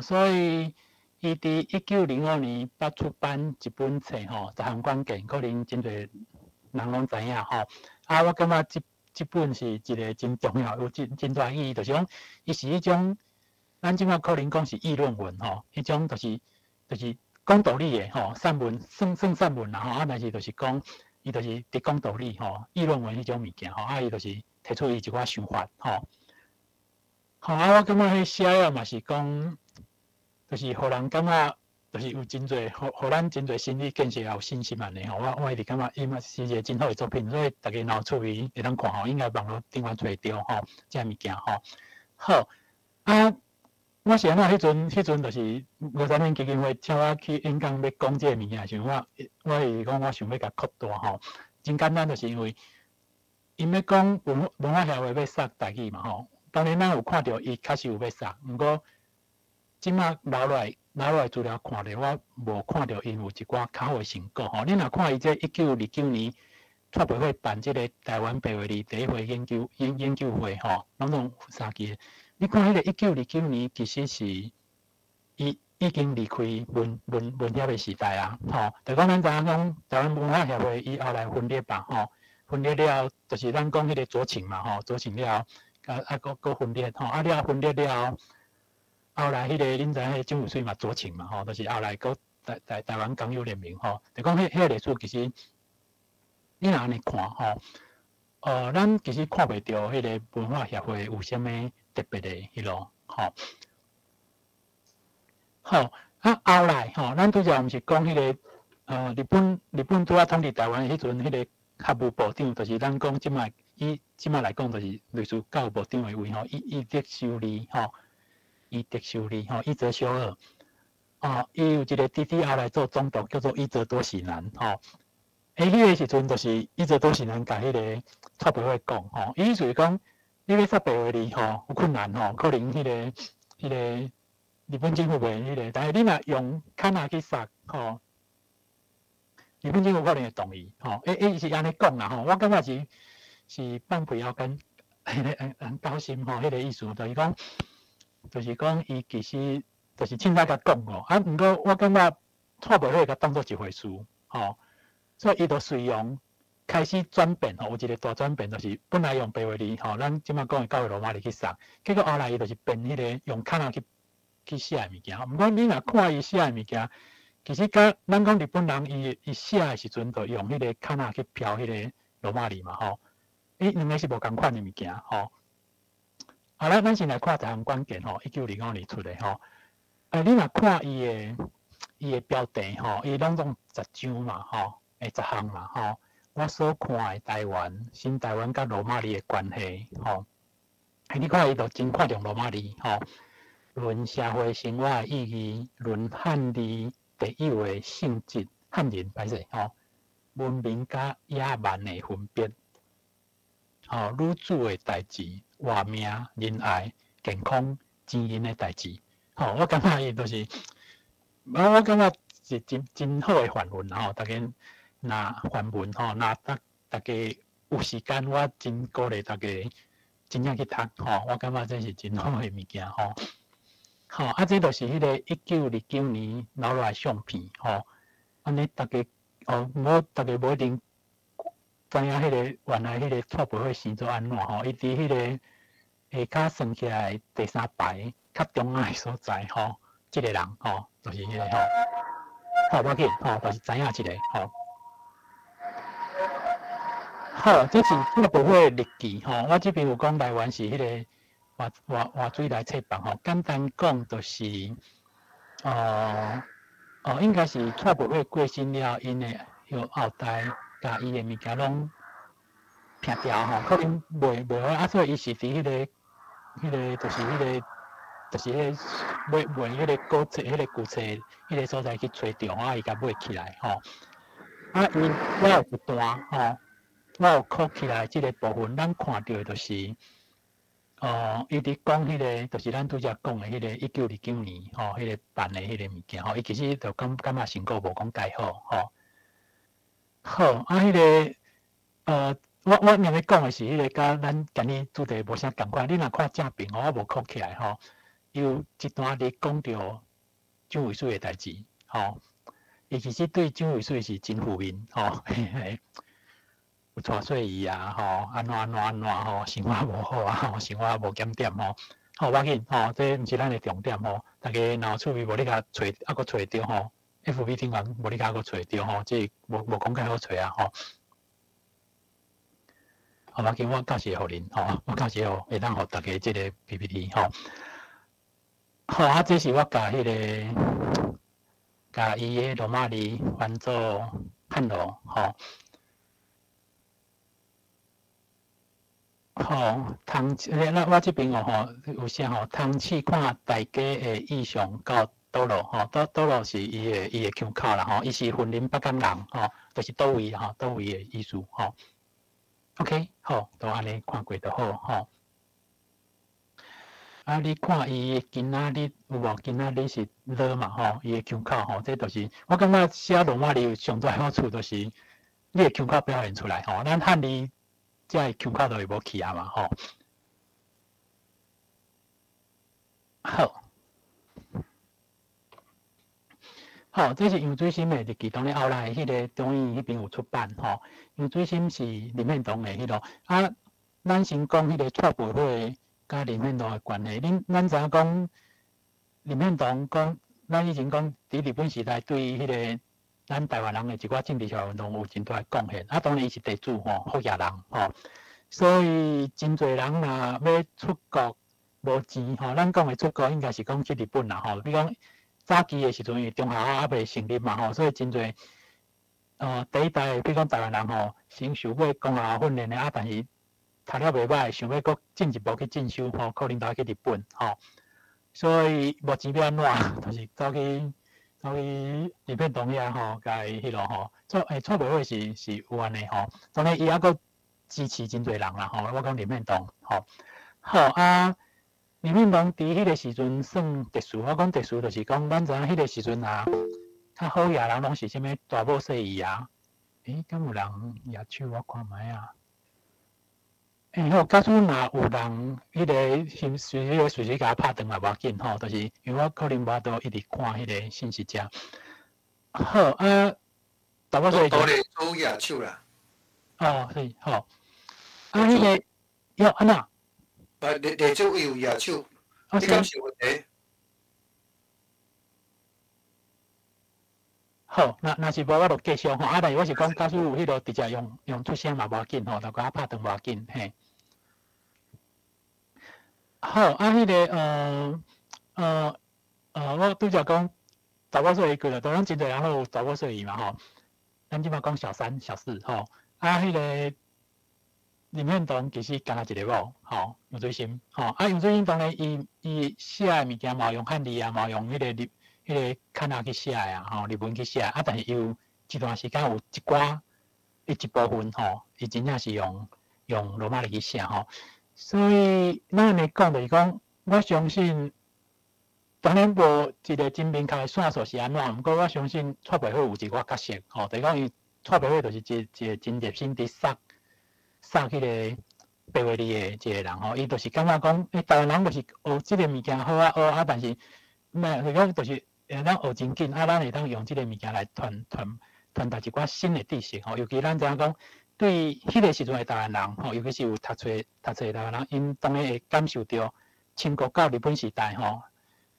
所以伊伫1905年捌出版一本册《十项关键》，可能真侪人拢知影吼。啊，我感觉这本是一个真重要、有真大意义，就是讲，伊是迄种，咱即马可能讲是议论文吼，迄种就是讲道理的吼，散文算散文啦吼，啊，但是就是讲，伊就是伫讲道理吼，议论文迄种物件吼，啊，伊就是提出伊一寡想法吼。好啊，我感觉迄写了嘛是讲，就是互人感觉。就是有真侪，互咱真侪心理建设也有信心安尼吼。我一直感觉伊嘛是一个真好诶作品，所以大家若有趣味会当看吼，应该网络顶端找着吼，遮物件吼。好啊，我是安怎迄阵就是50年基金会请我去演讲要讲这个物件，像我是讲我想要甲扩大吼，真简单就是因为因要讲文化协会要杀台语嘛吼。当然咱有看到伊确实有要杀，毋过即马留落来资料看咧，我无看到因有一寡较好诶成果吼。你若看伊这1929年蔡培慧办即个台湾白话字第一回研究会吼，拢总3期。你看迄个1929年其实是伊已经离开文协诶时代啊，吼。就讲咱知影讲台湾文化协会伊后来分裂吧，吼，分裂了就是咱讲迄个左倾嘛，吼，左倾了，搁分裂吼，了分裂了。后来迄个恁知影，迄蒋渭水嘛左倾嘛吼，就是后来个台湾港友联盟吼，就讲迄个历史其实你若安尼看吼，咱其实看袂到迄个文化协会有啥物特别的迄落吼。好啊，后来吼，咱拄则毋是讲迄个日本拄啊统治台湾迄阵，迄个学务部长就是咱讲即摆来讲就是类似教育部长的位吼，伊得修理吼。伊得修理吼，伊泽修二伊有一个弟弟后来做总督，叫做伊泽多喜男吼。迄个时阵就是伊泽多喜男甲迄个蔡培慧讲吼，伊就是讲你要杀白话字吼有困难吼，可能迄个日本政府袂迄个，但是你若用卡那去杀吼，日本政府可能会同意吼。伊是安尼讲啦吼，我感觉是放屁后跟很高兴吼，迄个意思就是讲，伊其实就是凊彩甲讲哦，毋过我感觉蔡培慧甲当做一回事吼，所以伊就随用开始转变吼，有一个大转变，就是本来用白话字吼，咱即马讲的教育罗马字去杀，结果后来伊就是变迄个用卡那去写的物件。毋过你若看伊写的物件，其实甲咱讲日本人伊写的时阵，就用迄个卡那去标迄个罗马字嘛吼，两个是无共款的物件吼。好啦，咱先来看一项关键吼，1905年出的吼。你若看伊的标题吼，伊拢总10章嘛吼，10项嘛吼。我所看的台湾，新台湾甲罗马字的关系吼，你看伊就真看重罗马字吼。论社会生活的意义，论汉字地有的性质，汉人歹势吼，文明甲野蛮的分别。女子的代志、活命、仁爱、健康、钱银的代志，我感觉伊就是，我感觉是真好的范文吼。大家若范文吼，若大家有时间，我真鼓励大家真正去读吼。我感觉这是真好的物件吼。好，这就是迄个1929年留落来相片吼。安尼大家大家无一定。知影迄个原来迄个蔡培慧生做安怎吼？伊伫迄个下骹算起来第3排较中央的所在吼，即个人吼，就是迄个吼，好无要紧吼，就是知影一个吼。好，这是蔡培慧日记吼。我这边有讲台湾是迄个活水来册房吼，简单讲就是应该是蔡培慧过身了，因的后代。甲伊的物件拢撇掉吼，可能袂好所以伊是伫迄个就是迄个买迄个古册、迄个旧册、迄个所在去找着伊甲买起来吼。我有一段吼，我有扣起来即个部分，咱看到的就是伊伫讲迄个，就是咱拄则讲的迄个1929年吼，迄个办的迄个物件吼，伊其实就感觉成果无讲介好吼。好，迄个我两个讲的是迄个，甲咱今日主题无啥共款。你若看正片我无扣起来吼，有一段咧讲到蒋渭水的代志吼，伊其实对蒋渭水是真负面吼。有带水仪啊，安怎吼，生活无好啊，生活无检点吼，无要紧这毋是咱的重点大家若趣味无你甲找，阁找着FB 顶管无你甲阁找着这无讲介好找啊无要紧，我到时会互恁我到时会当互大家这个 PPT 这是我甲甲伊的罗马字翻做汉罗通我这边有写通试看大家的意向到倒落倒落是伊的腔口啦伊是云林北港人就是倒位倒位的意思OK 好，都安尼看过就好你看伊今仔日有无？今仔日是了嘛伊的腔口这就是我感觉写罗马字上最好处就是你的腔口表现出来咱汉字这腔口都会无去啊嘛好，这是杨水心的日记，当然后来迄个中医迄边有出版杨水心是林献堂的迄咱先讲迄个蔡培火甲林献堂的关系。咱知影讲林献堂讲，咱以前讲伫日本时代对迄个咱台湾人的一寡政治社会运动有真大的贡献。当然伊是地主福建人所以真侪人若要出国无钱咱讲的出国应该是讲去日本啦比如讲。早期的时阵，中学还未成立嘛所以真侪第一代，比如讲台湾人先受过公校训练的但是读了袂歹，想要搁进一步去进修可能都要去日本所以无钱要安怎，就是走去日本同遐甲伊迄落蔡培火是有安尼当然伊还搁支持真侪人啦我讲林献堂林献堂伫迄个时阵算特殊，我讲特殊就是讲，咱知影迄个时阵较好野人拢是啥物大某小姨敢有人野手我看卖假使若有人迄个随时甲我拍电话无要紧就是因为我可能无都一直看迄个信息遮。大某小姨。都咧做野手啦。是迄个要安怎？你做有野手，你敢是问题？好，那是无我就继续但是我是讲，假使有迄个直接用出声嘛无要紧就甲我拍电话无要紧嘿。好迄个我拄则讲查某小姨过了，当然真侪人都有查某小姨嘛咱即摆讲小三、小四迄个。林献堂其实干一个某杨水心杨水心当然伊写的物件嘛用汉字嘛用迄个汉字去写的日文去写但是有一段时间有一寡一部分伊真正是用罗马字去写所以咱安尼讲就是讲，我相信当然无一个真明确的线索是安怎，毋过我相信蔡培火有一寡角色就是讲伊蔡培火就是一个真热心伫杀迄个白话字的一个人伊就是感觉讲台湾人就是学即个物件好学但是是讲就是咱学真紧咱会当用即个物件来传达一寡新的知识尤其咱知影讲对迄个时阵的台湾人尤其是有读册的台湾人，因当然会感受到清国到日本时代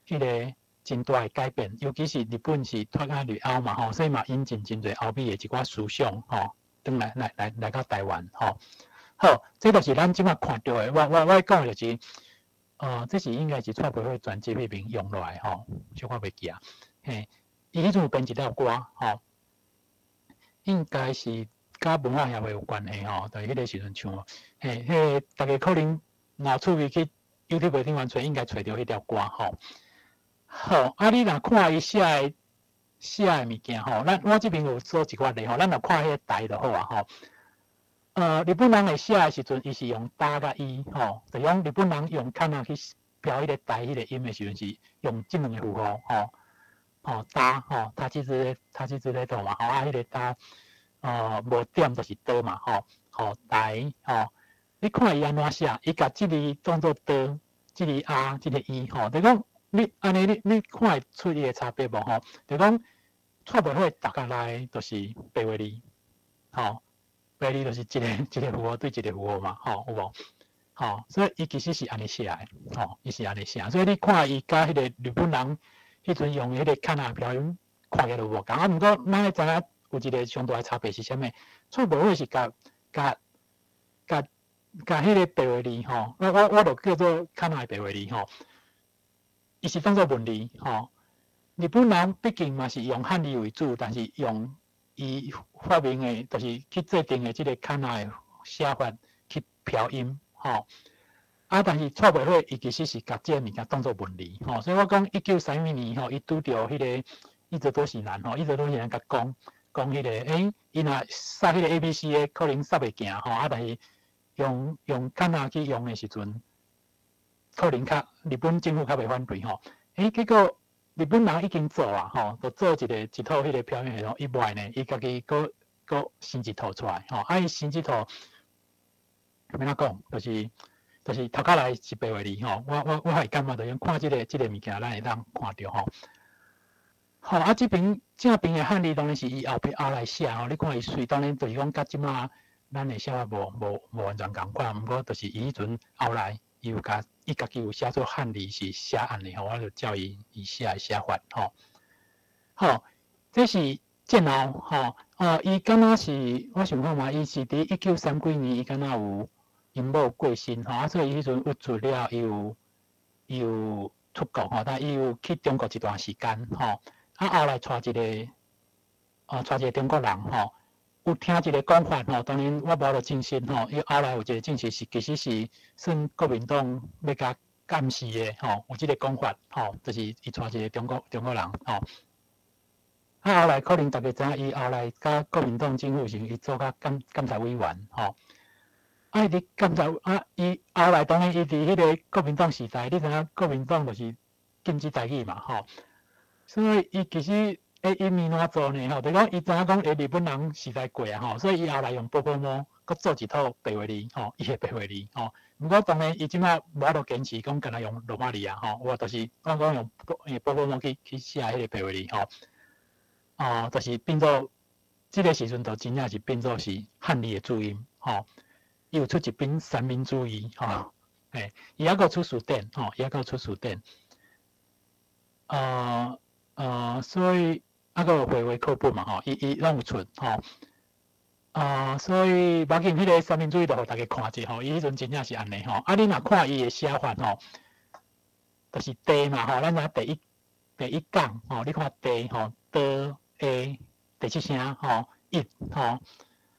迄个真大的改变，尤其是日本是脱开日欧嘛所以嘛引进真侪欧美的一寡思想转来到台湾好，这就是咱即摆看到的。我讲的就是这是应该是蔡培火专辑迄边用落来小可袂记伊迄阵有编一条歌应该是甲文化协会有关系就是迄个时阵唱迄个大家可能若趣味去 YouTube 顶找，应该找到迄条歌好你若看伊写的物件我这边有做一寡例咱若看迄个台就好日本人会写的时阵，伊是用打甲伊就讲日本人用看去标迄个台迄个音的时阵是用即两个符号打他其实咧度嘛迄个打无点就是刀嘛台你看伊安怎写，伊甲即个当做刀，即个啊，即个伊就讲你安尼你看会出伊的差别无就讲蔡培火大概来就是白话字白字就是一个符号对一个符号嘛，吼，有无？吼，所以伊其实是安尼写的，吼，伊是安尼写，所以你看伊甲迄个日本人迄阵用迄个卡那标音，看起来就无共。啊，毋过咱会知影有一个上大的差别是啥物？错误会是甲迄个白话字吼，我就叫做卡那的白话字吼，伊是当作文字吼。日本人毕竟嘛是用汉字为主，但是用伊发明的，就是去制定的即个卡那的写法去标音吼。啊，但是错误会伊其实是甲即个物件当作文字吼，所以我讲1932年吼，伊拄着迄个伊泽多喜男吼，伊泽多喜男甲讲迄个，伊若杀迄个 ABC 的可能杀袂行吼，啊，但是用卡那去用的时阵，可能日本政府较袂反对吼，结果日本人已经做啊吼，就做一套迄个标音系统以外呢，伊家己搁生一套出来吼，啊，伊生一套，要怎讲，就是头壳内是白话字吼，我还感觉着用看即个物件，咱会当看着吼。好啊，正边的汉字当然是伊后来写吼，你看伊水当然就是讲甲即马咱的写法无完全共款，毋过就是伊迄阵后来伊家己有写做汉字是写安尼吼，我就照伊写法吼。好，这是建后吼，伊敢若是我想看嘛，伊是伫1930几年，伊敢若有因某过身吼，啊，所以伊迄阵有资料，伊有出国吼，但伊有去中国一段时间吼。啊，后来带一个中国人吼，有听一个讲法吼，当然我无就证实吼，伊后来有一个证实是其实是算国民党要甲监视的吼，有即个讲法吼，就是伊带一个中国人吼。啊，后来可能大家知影，伊后来甲国民党政府时，伊做甲监察委员吼。啊，伊监察伊后来当然伊伫迄个国民党时代，你知影国民党就是禁止台语嘛吼。所以伊其实伊面怎做呢？吼，就讲伊知影讲日本人时代过啊吼，所以伊后来用波波猫，佮做一套白话字吼，伊个白话字吼。毋过当然伊即摆无法度坚持讲，干那用罗马字啊吼，我就是我讲用波波猫去写迄个白话字吼，就是变做即个时阵就真正是变做是汉字的注音吼。伊有出一本三民主义吼，伊还佫出书典吼，伊还佫出书典，所以佫有回课本嘛吼，伊拢有出吼，所以无要紧，迄个三民主义就互大家看者吼，伊迄阵真正是安尼吼，啊，你若看伊的写法吼，就是地嘛吼，咱知第一讲吼，你看地吼，第七声吼，一吼，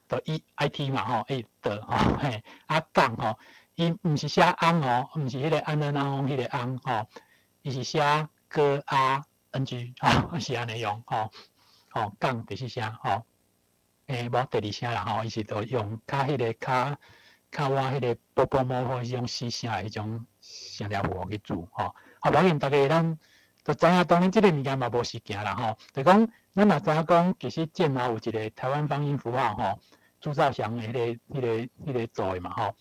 就IT 嘛吼，的吼嘿，啊讲吼，伊毋是写昂吼，毋是迄个安安昂迄个昂吼，伊是写哥啊。NG 吼是安尼用吼，讲第四声吼，无第二声啦吼，伊是都用较迄个较我迄个波波猫或是用四声的迄种声调符号去做吼。无要紧，大家咱就知影，当然即个物件嘛无实行啦吼。就讲咱若知影讲，其实建嘛有一个台湾方音符号吼，朱兆祥的迄个做的嘛吼，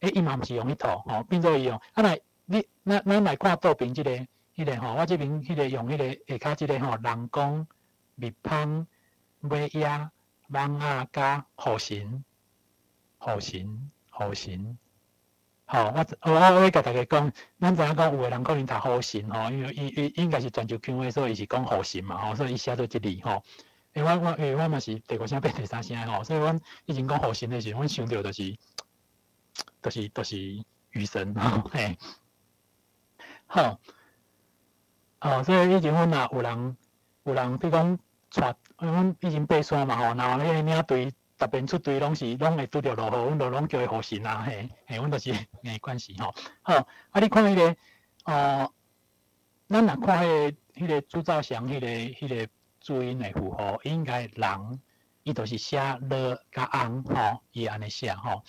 伊嘛毋是用迄套吼，变做伊用。啊来，咱来看倒边即个。迄个吼，我这边迄个用迄个下骹即个吼，人工、蜜芳、马野、网啊加护神，吼，我甲大家讲，咱知影讲有个人可能读护神吼，因为伊应该是泉州腔话，所以伊是讲护神嘛吼，所以伊写做即字吼。我嘛是第五声变第三声吼，所以阮以前讲护神的时候，阮想到就是雨神吼，嘿，好。所以以前阮若有人，比如讲带，阮以前爬山嘛吼，然后迄个领队逐边出队拢会拄着落雨，阮就拢叫伊护神啊，阮就是硬关系吼。好，你看迄个，咱若看迄个朱兆祥迄个注音的符号，应该人，伊就是写了甲昂吼，伊安尼写吼。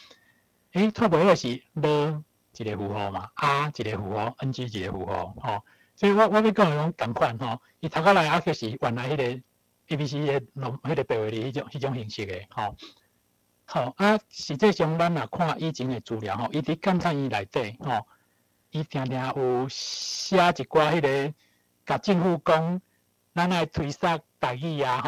错袂好是了一个符号嘛，一个符号 ，NG 一个符号吼。所以我要讲的拢共款吼，伊头壳内就是原来迄个 ABC 迄个白话字迄种形式的吼。好实际上咱若看以前的资料吼，伊伫监察院内底吼，伊常常有写一寡迄个甲政府讲咱爱推萨台语啊，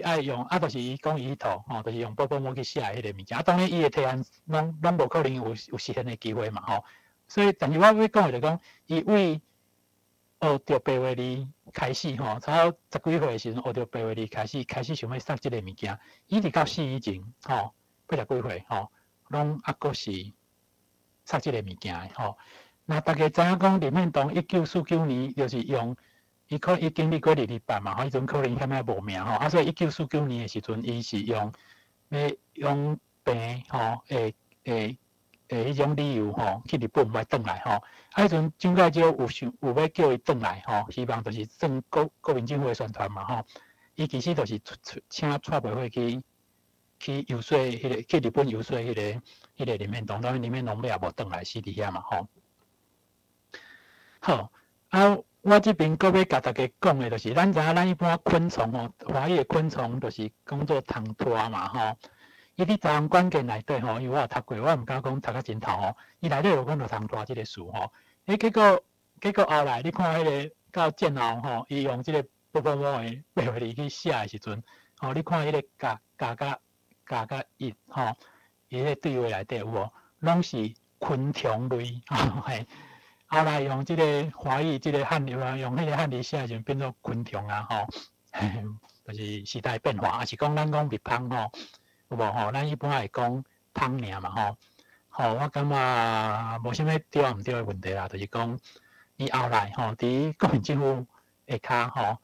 爱用就是伊讲伊迄套就是用波波母去写迄个物件。当然，伊的提案拢无可能有实现的机会嘛，所以，但是我要讲的就讲，伊为学着白话字开始差不多10几岁的时阵学着白话字开始想要杀即个物件。伊直到死以前80几岁拢还阁是杀即个物件的那大家知影讲林献堂1949年就是用。伊经历过2版嘛，迄阵可能遐么无名所以1949年的时阵，伊是用病迄种理由去日本要转来迄阵蒋介石有要叫伊转来希望就是算国民政府的宣传嘛伊其实就是请蔡培慧去游说迄个去日本游说迄个林献堂，当然林献堂尾也无转来死伫遐嘛好我这边阁要甲大家讲的，就是咱知影，咱一般昆虫华语的昆虫就是讲做虫拖嘛伊伫台湾关键内底因为我有读过，我毋敢讲读到真透伊内底有讲到虫拖即个事结果后来你看迄个到战后伊用即个波波母的白话字去写的时阵你看迄个甲伊迄个对话内底有无，拢是昆虫类后来用即个华语，即个汉语用迄个汉语写就变做昆虫就是时代变化，也是讲咱讲蜜蜂有无咱一般会讲蜂尔嘛我感觉无啥物对毋对的问题啦，就是讲伊后来伫国民政府下骹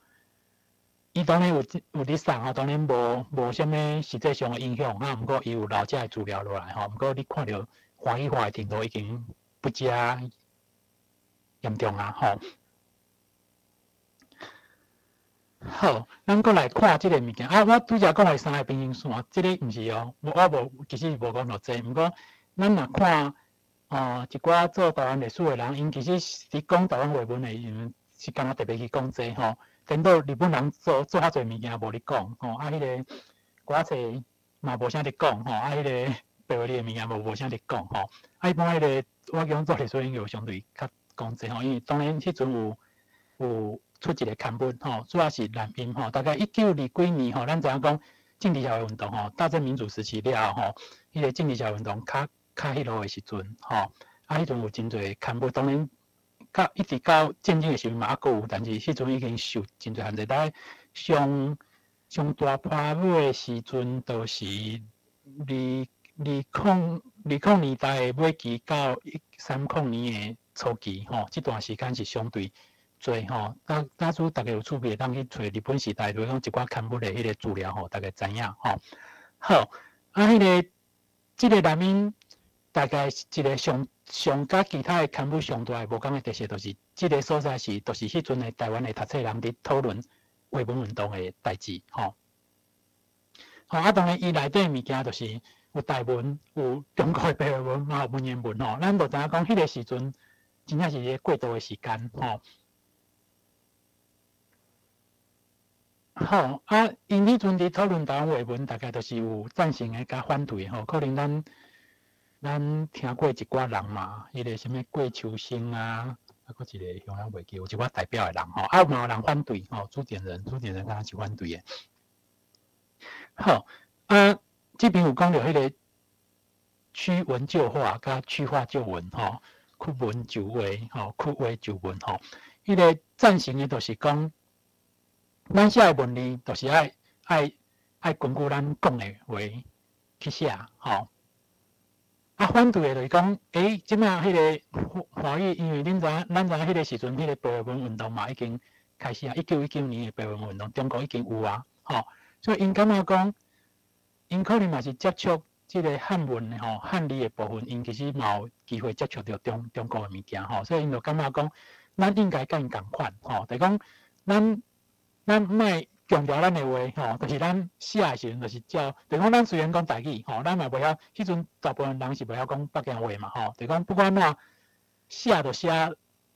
伊当然有咧送当然无啥物实际上的影响毋过伊有留遮的资料落来毋过你看到华语化的程度已经不加严重好，咱过来看即个物件我拄则讲的3个平行线，即个毋是我其实无讲偌济，毋过咱若看一寡做台湾历史的人，因其实伫讲台湾话文的，因是敢若特别去讲这颠倒日本人做遐侪物件无咧讲迄个歌册嘛无啥咧讲迄个白话字的物件无啥咧讲一般迄个我讲做历史研究相对较讲这因为当然迄阵有出一个刊本主要是南音大概1920几年咱知影讲政治社会运动大正民主时期了后迄个政治社会运动较迄落的时阵迄阵有真侪刊本，当然一直到战争的时阵嘛还有，但是迄阵已经受真侪限制。大概上大波尾的时阵，就是20年代的尾期到30年的初期这段时间是相对多假使大家有趣味，当去找日本时代就是讲一寡刊物的迄个资料大家知影好这个内面大概一个上甲其他的刊物上大的无共的特色，就是这个所在是，就是迄阵的台湾的读册人伫讨论话文运动的代志当然伊内底物件就是有台文，有中国的白话文，嘛有文言文咱无知影讲迄个时阵真正是一个过渡的时间好因迄阵伫讨论台湾话文，大概就是有赞成的甲反对可能咱听过一寡人嘛，迄个什么郭秋生啊，搁一个乡人袂记，有一寡代表的人嘛有人反对朱点人敢若是反对的。好这边有讲到迄个去文就化，甲去化就文去文就话去话就文迄个赞成的，就是讲咱写的文字，就是爱根据咱讲的话去写反对的就是讲，即摆迄个华语，因为咱知影迄个时阵，迄个白话文运动嘛已经开始1919年的白话文运动，中国已经有所以因感觉讲，因可能嘛是接触即个汉文的汉字的部分，因其实嘛有机会接触到中国的物件所以因就感觉讲，咱应该甲因共款就是讲，咱莫强调咱的话就是咱写的时阵就是照，就是讲咱虽然讲台语咱嘛袂晓，迄阵大部分人是袂晓讲北京话嘛就是讲不管哪写就写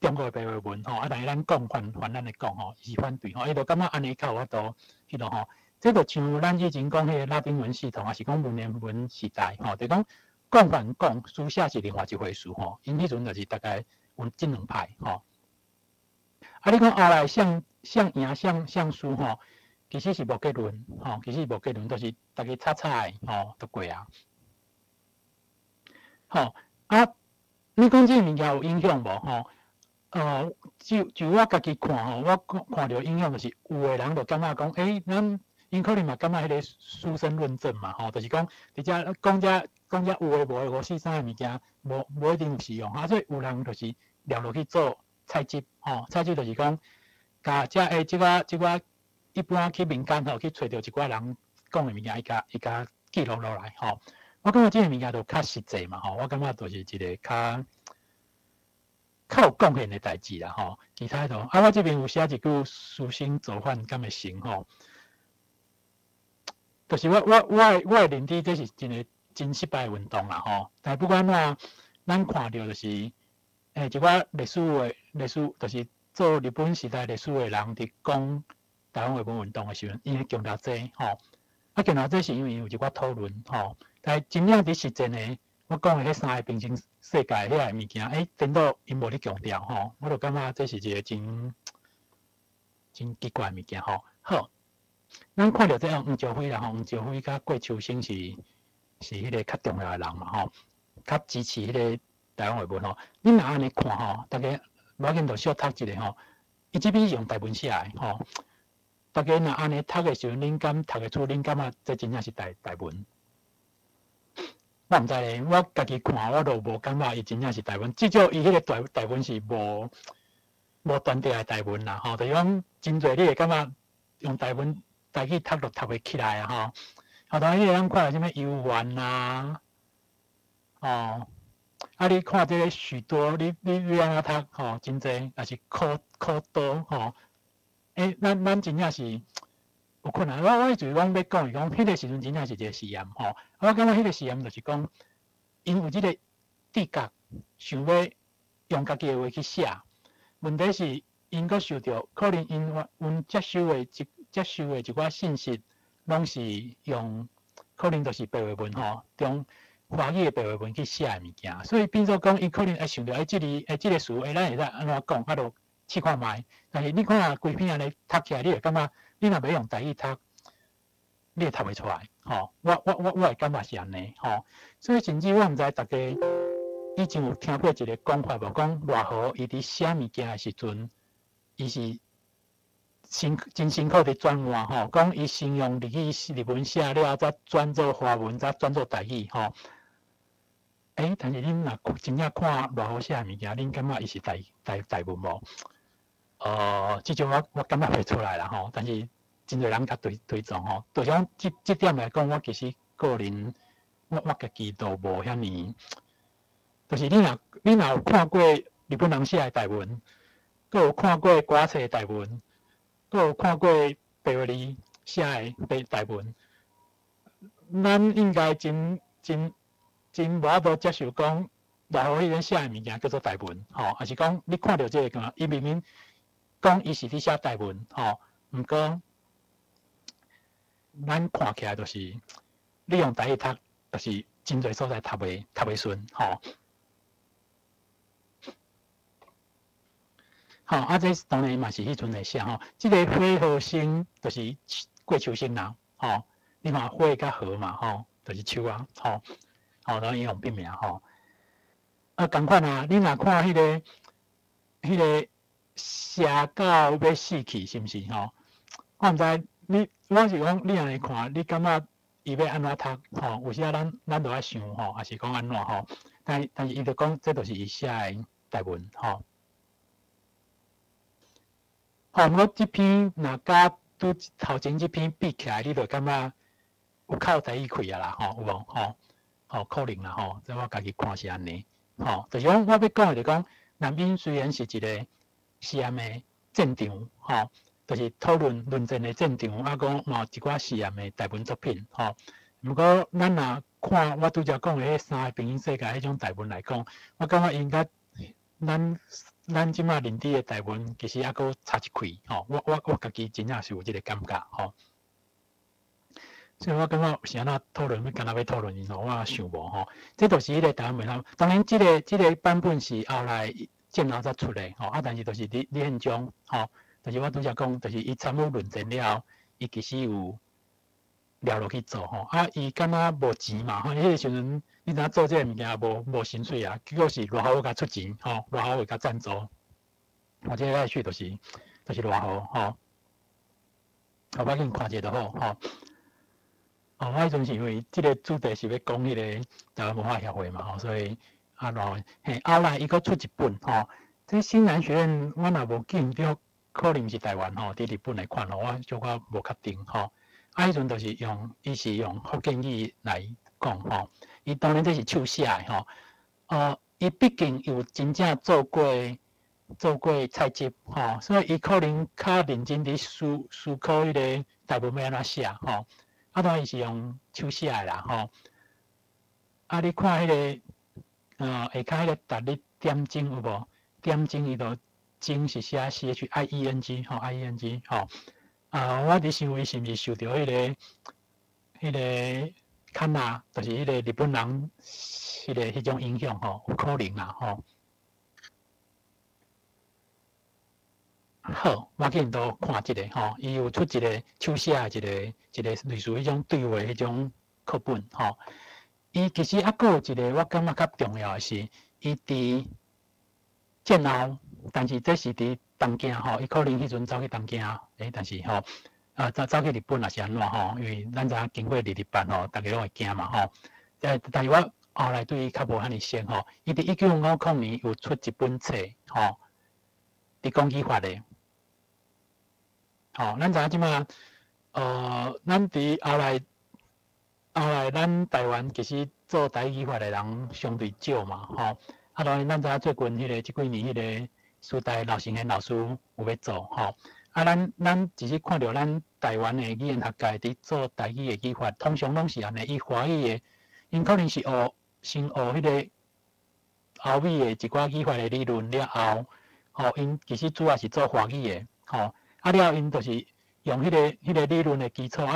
中国的白话文但是咱讲反咱的讲是反对伊就感觉安尼较有法度迄落这就像咱以前讲迄个拉丁文系统，也是讲文言文时代就是讲讲反讲，书写是另外一回事因迄阵就是大概有这两派啊，你讲后来像赢像输吼，其实是无结论吼，其实无结论，都是大家擦擦的吼，都过啊。吼啊，你讲这物件有影响无吼？就我家己看吼，我看到影响就是有的人就感觉讲，咱因可能嘛感觉迄个书生论证嘛吼，就是讲伫遮讲遮有诶无诶5、4、3诶物件，无一定有适用啊，所以有人就是了落去做采集吼，采集就是讲，甲遮即个一般去民间吼去找到一寡人讲诶物件，伊甲记录落来吼。我感觉即个物件就较实际嘛吼，我感觉就是一个较有贡献诶代志啦吼。其他都我这边有写一句书生做饭敢会成吼，就是我诶认知，这是一个真失败运动啦吼。但不管怎，咱看到就是一寡历史，就是做日本时代历史诶人伫讲台湾话文运动诶时阵，因为强调这吼。强调这是因为有一寡讨论吼。但真正伫实践诶，我讲诶迄3个平行世界遐个物件，颠倒因无咧强调吼，我就感觉这是一个真奇怪诶物件吼。好，咱看到这黄朝辉啦吼，黄朝辉甲郭秋生是迄个较重要诶人嘛吼，较支持迄个台湾话文吼。恁若安尼看吼，大家无要紧就小读一下吼，伊即边是用台文写诶吼。大家若安尼读诶时阵，恁敢读得出？恁感觉这真正是台文？我毋知咧，我家己看我都无感觉伊真正是台文，至少伊迄个台文是无断定诶台文啦吼。就是讲真侪你会感觉用台语读都读袂起来啊吼。后头迄个咱看到啥物游玩啦，你看这个许多你安怎读吼，真侪也是考多吼。咱真正是有困难。我就是讲要讲，迄个时阵真正是一个实验吼。我感觉迄个实验就是讲，因有即个智觉，想要用家己诶话去写。问题是因阁受到可能因接收诶一寡信息，拢是用可能就是白话文吼，中华语诶白话文去写诶物件，所以变做讲，伊可能会想到即个词，咱会使安怎讲，就试看觅。但是你看规篇安尼读起来，你会感觉你若要用台语读，你会读袂出来吼。我会感觉是安尼吼。所以甚至我毋知大家以前有听过一个讲法无，讲赖和伊伫写物件诶时阵，伊是真辛苦伫转换吼。讲伊先用日文写了，再转做华文，再转做台语吼。但是恁若真正看赖和写诶物件，恁感觉伊是台文无？即种我感觉袂出来啦吼。但是真侪人甲推崇吼，就像即点来讲，我其实个人我家己都无遐尼，就是你若有看过日本人写诶台文，阁有看过歌册诶台文，阁有看过白话字写诶台文，咱应该真无法度接受讲赖和迄个写诶物件叫做台文吼，还是讲你看到即个讲，伊明明讲伊是伫写台文吼，毋过咱看起来就是你用台语读，就是真侪所在读袂顺吼。这当然嘛是迄阵诶写吼。即个花和生就是过秋生啦吼。你看花甲和嘛吼，就是树啊吼。然后伊用笔名吼。共款啊，你若看迄个写到要死去是毋是吼？我毋知我是讲你安尼看，你感觉伊要安怎读吼？有时咱就爱想吼，还是讲安怎吼？但是伊就讲，这就是伊写诶台文吼。我即篇若甲拄头前即篇比起来，你就感觉有靠台语开啊啦吼，有无？可能啦吼，这我家己看是安尼吼。就是讲我要讲诶，就讲南边虽然是一个实验诶战场吼。就是讨论论证的战场，讲嘛一寡实验的台文作品吼。不过咱若看我拄则讲的迄3个平行世界迄种台文来讲，我感觉应该咱即马认知的台文其实还佫差一块吼。我家己真正是有即个感觉吼。所以我感觉是安怎讨论，敢若要讨论，我想无吼。这就是迄个台湾文吼。当然，即个版本是后来战后才出来吼，但是就是你现种吼，就是我拄则讲，就是伊参与论战了后，伊其实有了落去做吼，伊敢若无钱嘛吼，迄个时阵你知影做这个物件无薪水啊，结果是偌好甲出钱吼，偌好会甲赞助，或者来去就是偌好吼，我给你看者就好吼。我迄阵是因为即个主题是要讲迄个台湾文化协会嘛吼，所以然后后来伊佫出一本吼，这新南学院我若无记错，可能是台湾吼，伫日本来款吼，我小可无确定吼。迄阵就是伊是用福建语来讲吼，伊当然这是手写的吼，伊毕竟有真正做过采集吼，所以伊可能较认真伫思考迄个台文要安怎写吼。当然伊是用手写的啦吼。你看迄个下骹迄个达你点睛有无？点睛伊就睛是写 CHIENG 吼 ，IENG 吼。我伫想伊是毋是受到迄个看呐，就是迄个日本人迄种影响吼，有可能啦吼。好，我紧都看即个吼，伊有出一个手写一个类似迄种对话迄种课本吼。伊其实佫有一个我感觉较重要的是，伊伫战后，但是这是伫东京吼，伊可能迄阵走去东京，但是吼，走去日本也是安怎吼？因为咱知影经过日版吼，大家拢会惊嘛吼。但是我后来对伊较无遐尼熟吼，伊伫1950年有出一本册吼，伫讲语法的。吼，咱知影即马，咱伫后来咱台湾其实做台语法的人相对少嘛吼。当然咱知影最近即几年迄个师大刘成贤老师有要做吼。咱只是看到咱台湾的语言学界伫做台语的语法，通常拢是安尼，伊华语的，因可能是先学迄个欧美的一寡语法的理论了后，吼，因其实主要是做华语的，吼。了后因就是用迄个理论的基础，来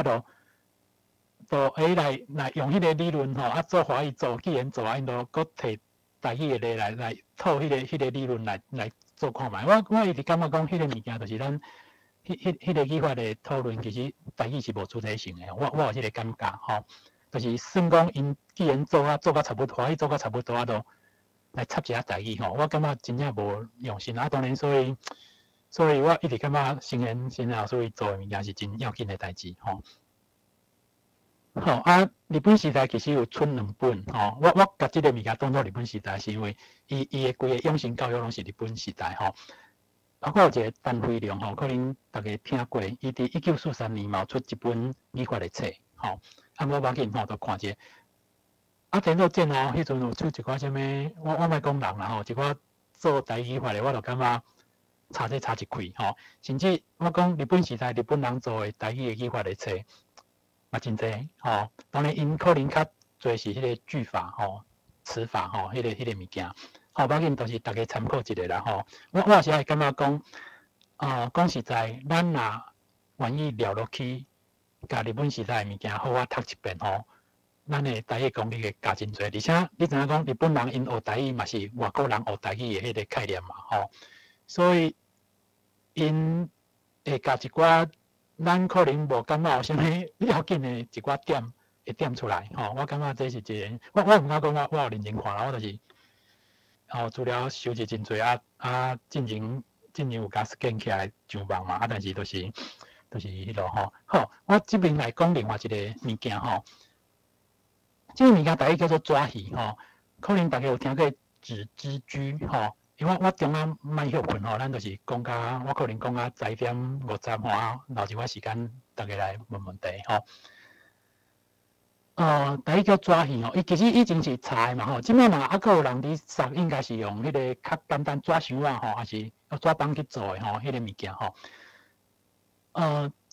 用迄个理论吼，做华语做既然做因都搁摕台语的来套迄个理论来做看卖。我一直感觉讲迄个物件就是咱迄个语法的讨论，其实台语是无主体性的。我有迄个感觉吼，就是算讲因既然做甲差不多，华语做甲差不多都来插一下台语吼，我感觉真正无用心当然所以我一直感觉新贤老师伊做的物件是真要紧的代志吼。好日本时代其实有出2本吼，我甲即个物件当作日本时代，是因为伊的规个养成教育拢是日本时代吼。我有一个陈辉良吼，可能大家听过，伊伫1943年嘛出一本语法的册吼，我要紧吼都看者。等到战后迄阵有出一寡啥物，我莫讲人啦吼，一寡做台语法的，我就感觉差一开吼。甚至我讲日本时代日本人做的台语的语法的册，嘛真济吼。当然因可能较侪是迄个句法吼、词法吼，迄个物件。要紧都是大家参考一下啦吼。我有时会感觉讲，讲实在，咱若愿意聊落去，甲日本时代的物件好读一遍吼，咱的台语功力会加真侪。而且你知影讲，日本人因学台语嘛是外国人学台语的迄个概念嘛吼，所以因会甲一寡咱可能无感觉有啥物要紧的一寡点会点出来吼。我感觉这是一个，我毋敢讲我有认真看啦，我就是。资料收集真侪进前有甲 scan 起来上网嘛，但是都是迄落吼。好，我这边来讲另外一个物件吼，这个物件大概叫做抓鱼吼，可能大家有听过纸之居吼，因为我中午蛮休困吼，咱就是讲甲我可能讲甲10点50吼，留一寡时间大家来问题吼。第一叫抓鱼吼，伊其实以前是柴嘛吼，即摆若还佫有人伫杀，应该是用迄个较简单抓箱啊吼，还是抓棒去做的吼，迄个物件吼。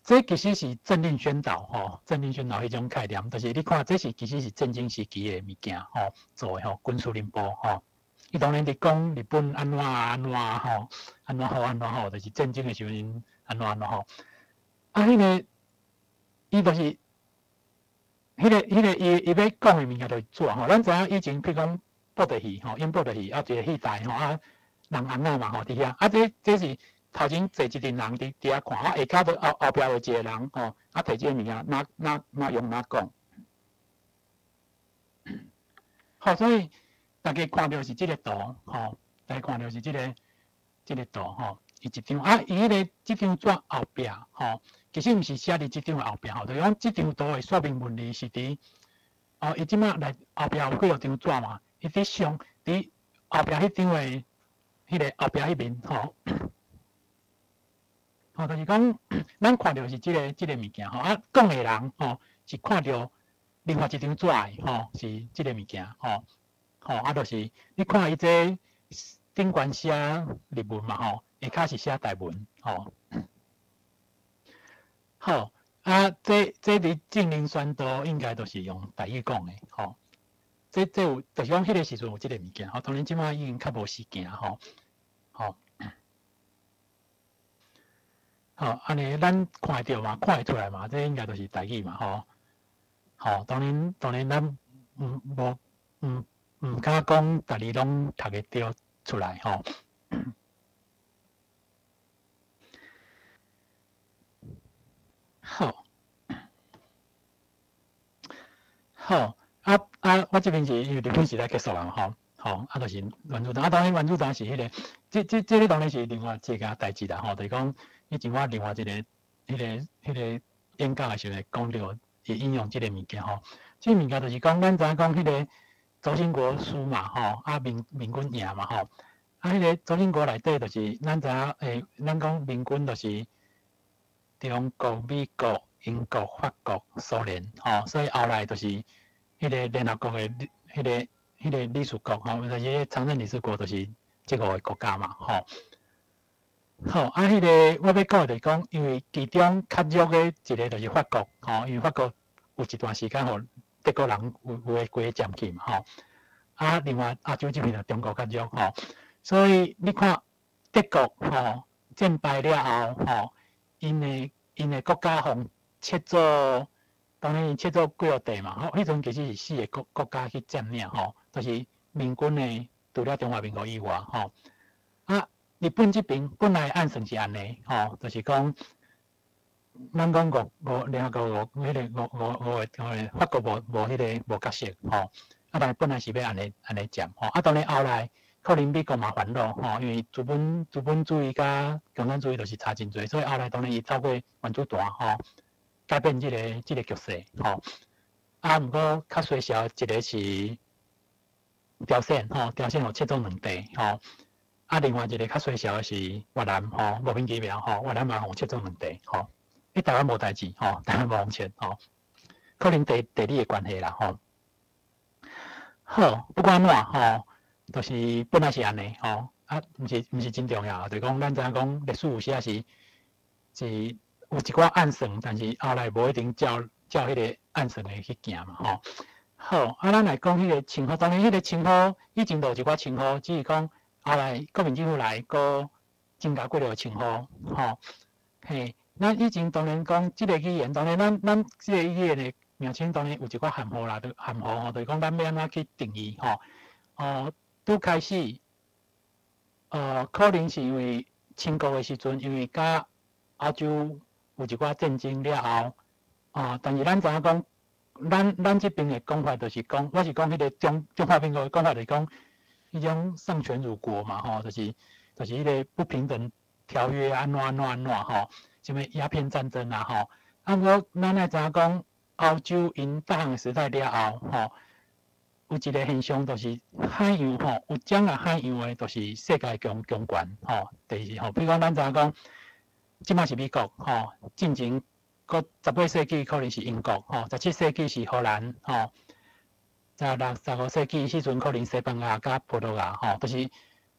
这其实是政令宣导吼，政令宣导迄种概念，就是你看这是其实是战争时期的物件吼，做的吼，军事领导吼。伊当然伫讲日本安怎吼，安怎好，就是战争的时阵安怎吼。迄个伊就是。迄个伊要讲的物件就是做吼，咱知影以前譬如讲布袋戏吼，演布袋戏一个戏台吼人安那嘛吼，伫遐这是头前坐一群人伫遐看，下骹都后壁有一个人吼，摕即个物件哪用哪讲。好，所以大家看到是即个图吼，大家看到是即个图吼，伊一张伊迄个即张纸后壁吼，其实毋是写伫即张后壁吼，就是讲即张图的说明文字是伫伊即马来后壁有几多张纸嘛，伊伫上伫后壁迄张的迄个后壁迄面吼，吼就是讲咱看到是即个物件吼，讲的人吼是看到另外一张纸的吼是即个物件吼，就是你看伊这顶悬写日文嘛吼，下骹是写台文吼，好这伫正宁宣导应该都是用台语讲的吼。这有，就是讲迄个时阵有即个物件，吼，当然即摆已经较无时件吼，好，安尼咱看会到嘛，看会出来嘛，这应该都是台语嘛，吼，当然咱毋敢讲，逐日拢读会着出来吼。好。我这边是因为日本时代结束啦，就是原子弹，当然原子弹是迄个，这个当然是另外一件代志啦，就是讲以前我另外一个迄个演讲的时候讲到，是引用这个物件吼，这物件就是讲咱知影讲迄个周兴国输嘛，民军赢嘛，迄个周兴国内底就是咱知影咱讲民军就是中国、美国、英国、法国、苏联，所以后来就是。迄个联合国的迄个理事国就是常任理事国，就是这5个国家嘛，迄个我要讲就是讲，因为其中较弱的一个就是法国，因为法国有一段时间德国人有规个占去嘛，另外亚洲这边就中国较弱，所以你看德国战败了后，因的国家互切做。当然，切做几个地嘛，迄阵其实是4个国家去占领，就是民军的除了中华民国以外，日本这边本来按算是安尼，就是讲，咱讲联合国迄个五个法国无迄个无角色，但本来是要安尼占，当然后来可能美国麻烦咯，因为资本主义甲共产主义都是差真多，所以后来当然伊透过原子弹，改变这个局势，毋过较衰小一个是朝鲜，朝鲜有切做2地，另外一个较衰小的是越南，莫名其妙，越南嘛互切做2地，台湾无代志，台湾无互切，可能地理的关系啦，好，不管安怎，就是本来是安尼，毋是真重要，就是讲咱知影讲历史有时是。有一寡暗算，但是后来无一定照迄个暗算的去行嘛，好，咱来讲迄个称呼，当然迄个称呼以前都有一寡称呼，只是讲后来国民政府来个增加几个称呼，咱以前当然讲即个语言，当然咱即个语言的名称当然有一寡含糊啦，含糊就是讲咱要安怎去定义，拄开始，可能是因为清国的时阵，因为甲欧洲。有一寡战争了后，但是咱知影讲，咱这边的讲法就是讲，我是讲迄个中华民国的讲法就是讲，迄种丧权辱国嘛，就是迄个不平等条约安怎，什么鸦片战争啊，不过咱来知影讲，欧洲因大航时代了后，有一个现象就是海洋有种啊海洋的，就是世界强权，第二比如讲咱知影讲。即摆是美国，进前个18世纪可能是英国，17世纪是荷兰，16、15世纪时阵可能西班牙甲葡萄牙，就是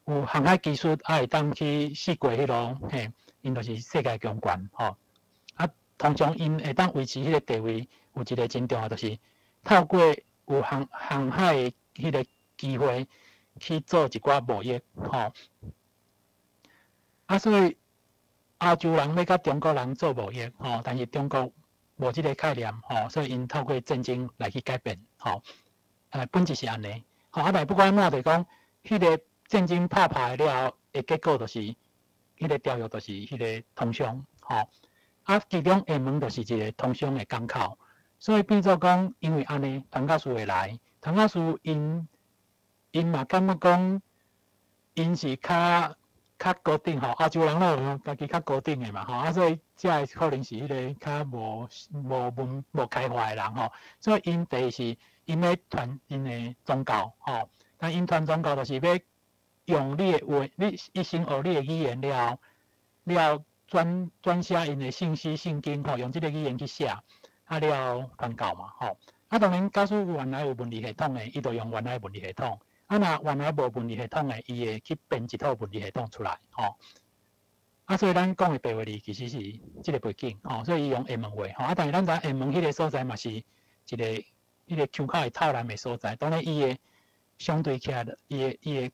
有航海技术会当去试过迄落，因就是世界强权，通常因会当维持迄个地位，有一个真重要，就是透过有航海的迄个机会去做一寡贸易，所以。欧洲人要甲中国人做贸易，但是中国无即个概念，所以因透过战争来去改变，本质是安尼，但不管安怎，就是讲，迄个战争拍了后，结果就是迄个条约就是迄个通商，吼。其中厦门就是一个通商的港口，所以变做讲，因为安尼，唐教授会来，唐教授因嘛感觉讲，因是较固定吼，亚洲人咯，家己较固定的嘛吼，所以才可能是迄个较无开化的人吼，所以因第是因要传因的宗教吼，但因传宗教就是要用你的话，你先学你的语言了转写因的信息圣经吼，用这个语言去写，了传教嘛吼。当然，假使原来有文字系统的，伊就用原来文字系统。若原来无文字系统的，伊会去编一套文字系统出来吼。所以咱讲的白话字其实是这个背景吼，所以伊用厦门话吼。但是咱知厦门迄个所在嘛是一个迄个腔口的透南的所在，当然伊的相对起来，伊的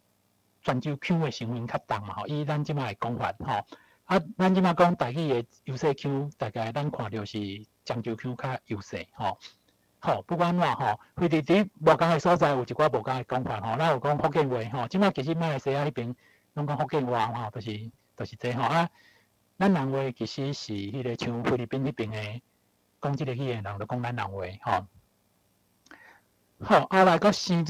泉州腔的成分较重嘛吼。以咱即摆的讲法吼。咱即摆讲台语的优势腔，大概咱看到是漳州腔较优势吼。好，不管怎吼，非伫无共的所在有一寡无共的讲法吼。咱有讲福建话吼，即摆其实马来西亚迄边拢讲福建话吼，就是这吼咱人话其实是迄个像菲律宾迄边的讲即个语言人，就讲咱人话吼。好，后来佫生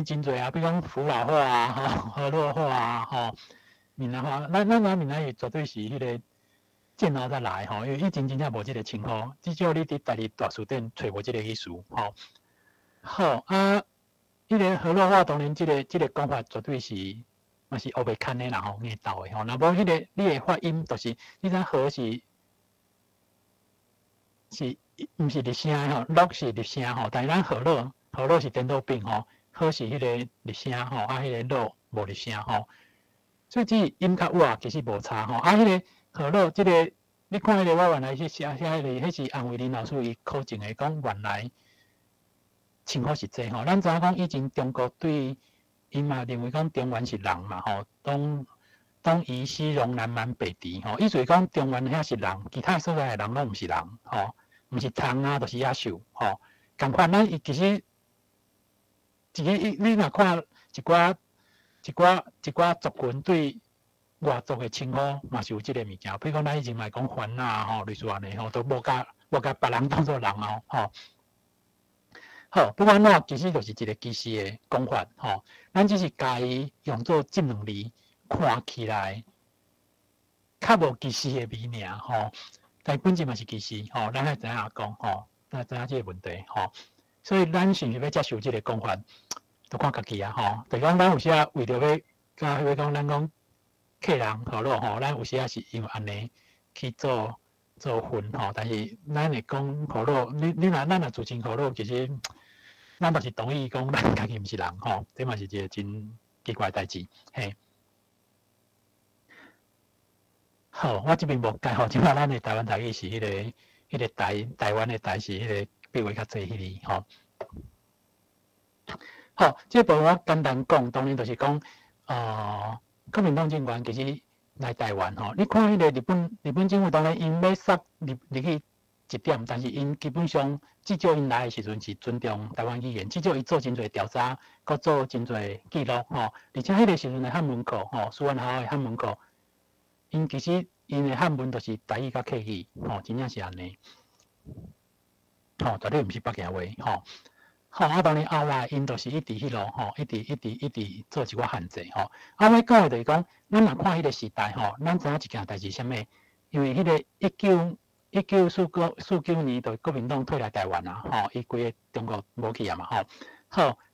真侪啊，比如讲福佬话啊，河洛话啊，闽南话，咱闽南语绝对是迄个建后才来吼，因为以前真正无即个称呼，至少你伫台语大词典找无即个意思吼。好迄个河洛话当然即个讲法绝对是嘛是黑白看的啦吼，硬斗的吼。若无迄个你的发音就是你知河是毋是日声吼，落是日声吼，但是咱河洛是颠倒变吼，河是迄个日声吼，迄个落无日声吼。所以即音较活其实无差吼，迄个河洛即个你看迄个我原来去写迄个，迄是安慧林老师伊考证的，讲原来称呼是这吼。咱知影讲以前中国对因嘛认为讲中原是人嘛吼，东夷西戎南蛮北狄吼，意思是讲中原遐是人，其他所在的人拢毋是人吼，毋是虫啊，就是野兽吼。共款咱其实你若看一寡族群对外族的称呼嘛是有即个物件，比如讲咱以前嘛讲番啊吼，类似安尼吼，都无甲别人当做人吼。好，不管怎，其实就是一个歧视的讲法吼。咱只是家己用作这两字看起来较无歧视的味尔吼，但本质嘛是歧视吼。咱还知影讲吼，咱知影即个问题吼，所以咱是毋是要接受即个讲法？都看家己啊吼，就讲咱有时啊为着要讲咱讲客人好咯吼，咱有时啊是因为安尼去做分吼，但是咱会讲好咯，你若咱若自称好咯，其实咱嘛是同意讲咱家己毋是人吼，这嘛是一个真奇怪代志嘿。好，我这边无解吼，即摆咱的台湾台语是迄个台湾的台是迄个比较较济迄个吼。好，这部分我简单讲，当然就是讲，国民党政权其实来台湾吼，你看迄个日本政府当然因要杀入去一点，但是因基本上至少因来的时阵是尊重台湾语言，至少伊做真侪调查，佮做真侪记录吼，而且迄个时阵的汉文课吼，苏安校的汉文课，因其实因的汉文都是台语甲客语吼，真正是安尼，吼，绝对毋是北京话吼。好，当然后来因就是一直迄落吼，一直做一寡限制吼。我讲的就是讲，咱若看迄个时代吼，咱知影一件代志啥物？因为迄个1949年，就国民党退来台湾啊，吼，伊规个中国无去啊嘛吼。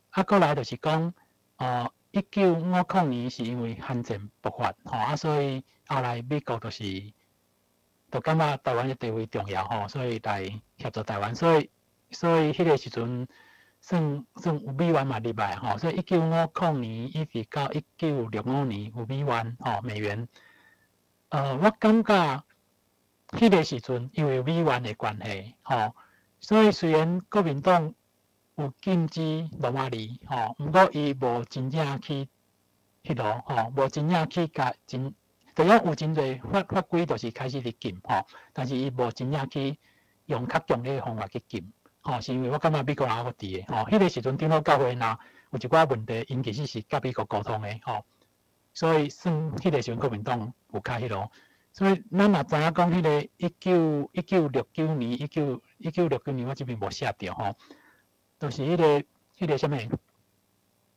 好，过来就是讲，1950年是因为韩战爆发吼，所以后来美国就感觉台湾的地位重要吼，所以来协助台湾，所以迄个时阵。算有美元嘛入来吼，所以1950年一直到1965年有美元吼美元。我感觉迄个时阵因为美元的关系吼，所以虽然国民党有禁止罗马尼吼，毋过伊无真正去迄落吼，无真正去甲就讲有真侪法规就是开始去禁吼，但是伊无真正去用较强烈的方法去禁。吼，是因为我感觉美国人好伫诶，吼，迄个时阵顶多教会若有一寡问题，因其实是甲美国沟通诶，吼。所以算迄个时阵国民党有较迄落。所以咱也知影讲，迄个1969年，我这边无写着吼，就是迄个什么，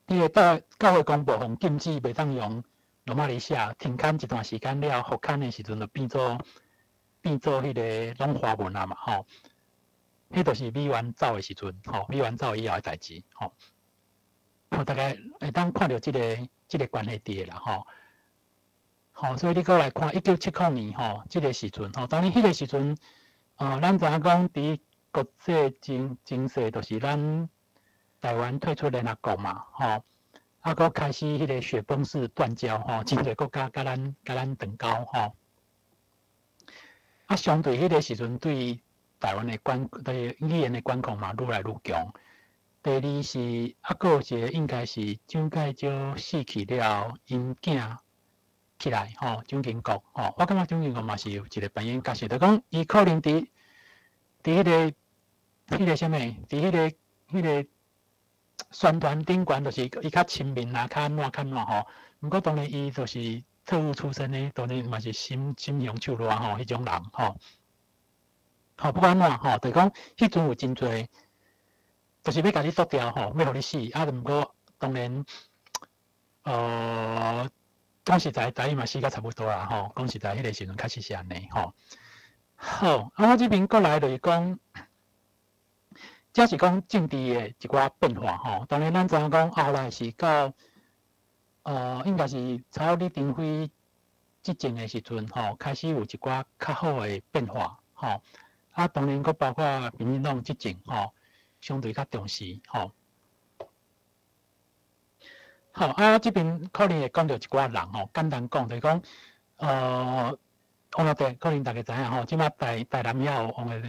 迄个教会公布互禁止袂当用罗马尼写，停刊一段时间了，复刊的时阵就变做迄个拢华文啊嘛吼。迄就是美元走的时阵，吼，美元走以后的代志，吼，大概会当看到即个关系伫啦，吼。吼，所以你过来看1970年吼，即个时阵吼，当然迄个时阵，咱知影讲伫国际情势，就是咱台湾退出联合国嘛，吼，佫开始迄个雪崩式断交，吼，真侪国家甲咱断交，吼。相对迄个时阵对台湾的语言的管控嘛，愈来愈强。第二是佫有一个应该是蒋介石死去了，因囝起来吼，蒋经国吼，我感觉蒋经国嘛是有一个扮演角色，就讲伊可能伫迄个什么，伫迄个宣传顶悬，就是伊较亲民啦，较安怎吼。毋过当然伊就是特务出身的，当然嘛是心胸手热吼，迄种人吼。吼，不管安怎吼，就讲迄阵有真侪，就是要甲你剁掉吼，要互你死。毋过当然，讲实在，台语嘛死甲差不多啦吼。讲实在，迄个时阵确实是安尼吼。好，我这边过来就是讲，这是讲政治的一寡变化吼。当然，咱知影讲后来是到应该是曹李登辉执政的时阵吼，开始有一寡较好的变化吼。当然佫包括民进党执政吼，相对较重视吼。好这边可能会讲到一寡人吼，简单讲就是讲，王耀德可能大家知影吼，即摆台南遐有王耀德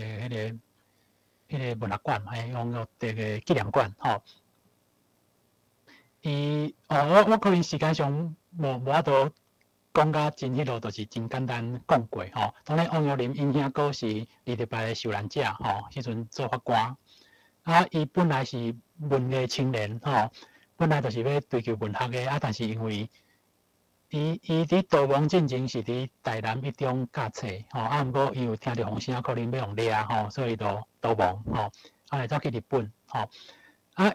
迄个文学馆，王耀德个纪念馆吼。我可能时间上无法度讲甲真迄落，就是真简单讲过吼。当然，王耀林因兄哥是李立白的受难者吼，迄阵做法官。伊本来是文艺青年吼。本来就是要追求文学的，但是因为伊伫逃亡进程是伫台南一中教册吼，毋过伊有听到风声，可能要互掠吼，所以就逃亡吼，来走去日本吼。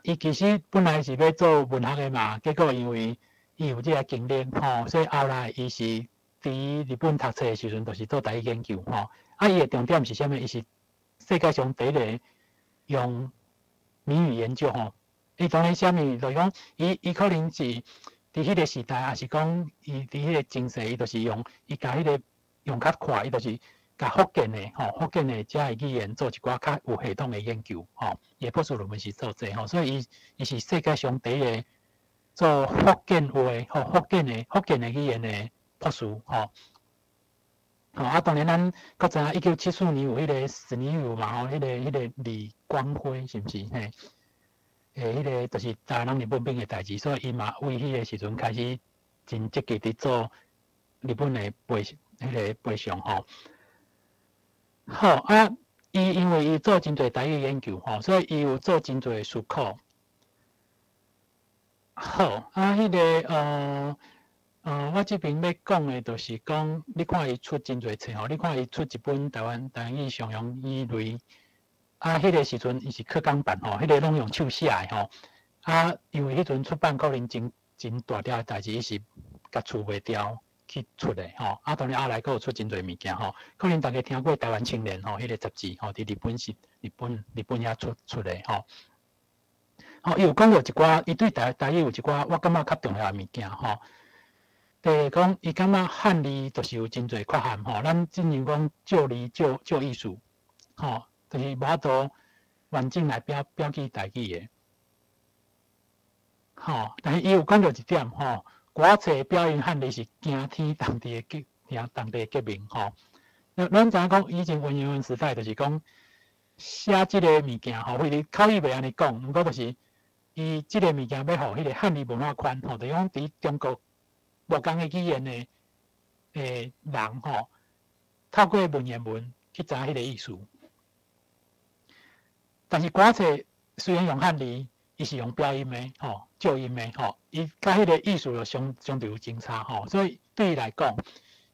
伊其实本来是要做文学的嘛，结果因为伊有这个经历吼，所以后来伊是伫日本读册的时阵，就是做台语研究吼。伊的重点是啥物？伊是世界上第一个用闽语研究吼。伊当然，啥物就是讲，伊可能是伫迄个时代，也是讲伊伫迄个情势，伊就是伊甲迄个用较快，伊就是甲福建的福建的遮个语言做一寡较有系统的研究吼。伊博士论文是做这吼，所以伊是世界上第一个做福建话福建的语言的博士吼。当然咱搁知影1974年有迄个史尼友嘛迄个李光辉是毋是嘿？迄个就是台湾日本兵的代志，所以伊嘛为迄个时阵开始真积极伫做日本的赔偿吼。好伊因为伊做真侪台语研究吼，所以伊有做真侪书库。好迄个我这边要讲的，就是讲你看伊出真侪册吼，你看伊出一本台湾语常用语类。迄个时阵伊是课纲版吼，迄个拢用手写的吼。因为迄阵出版可能真大条的代志，伊是甲厝袂掉去出的吼。当然后来佫有出真侪物件吼，可能大家听过台湾青年吼，迄个杂志吼，伫日本是日本遐出的吼。伊有讲过一寡，伊对台语有一寡我感觉较重要的物件吼。第讲伊感觉汉字就是有真侪缺陷吼，咱只能讲旧字旧艺术吼。就是无法度完整来表记台语的，但是伊有讲到一点歌册表现汉字是惊天动地的革命咱知影讲以前文言文时代，就是讲写即个物件或者口语袂安尼讲，毋过就是伊即个物件要互迄个汉字文化圈就是讲伫中国无共个语言的人透过文言文去知影迄个意思。但是歌册虽然用汉字，伊是用标音的吼，旧音的吼，伊甲迄个意思就相对有真差吼，所以对伊来讲，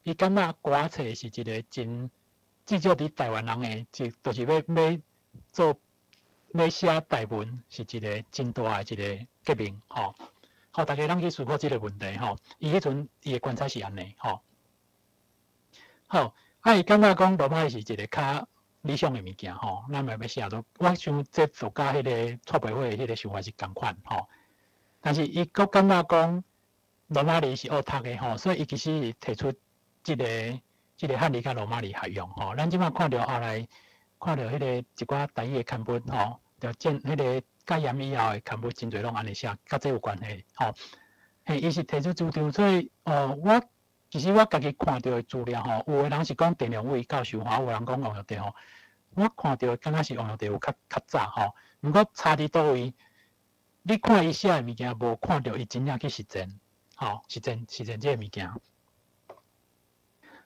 伊感觉歌册是一个真，至少伫台湾人的，就是要做要写台文是一个真大的一个革命吼。好，大家咱去思考即个问题吼，伊迄阵伊的观察是安尼吼。好，伊感觉讲罗马是一个较理想的物件吼，咱嘛要写到，我想这就甲迄个蔡培慧迄个想法是共款吼。但是伊佫感觉讲罗马尼是恶读的吼，所以伊其实提出即个汉字甲罗马尼合用吼。咱即摆看到后来看到迄个一寡台语的刊本吼，就迄个解严以后的刊本真侪拢安尼写，甲这有关系吼。嘿，伊是提出主张，所以其实我家己看到的资料吼，有的人是讲电量位教授吼，有人讲王玉帝吼。我看到敢若是王玉帝有较早吼，毋过差伫倒位，你看伊写的物件，无看到伊真正去实践，吼，实践即个物件。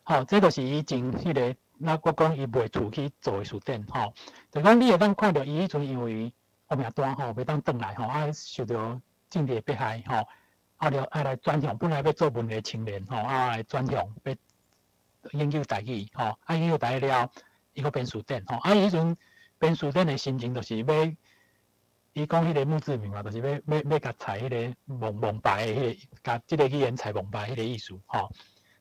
吼，这就是以前迄个，那我讲伊袂厝去做的书店，吼，就讲你会当看到伊迄阵因为后面单吼，袂当转来吼，受到政治迫害吼。后来转向，本来要做文艺青年吼，来转向要研究台语吼，研究台语了，伊个编书店吼，伊迄阵编书店的心情就是要，伊讲迄个墓志铭嘛，就是要甲采迄个蒙白的迄个，甲即个语言采蒙白迄个意思吼。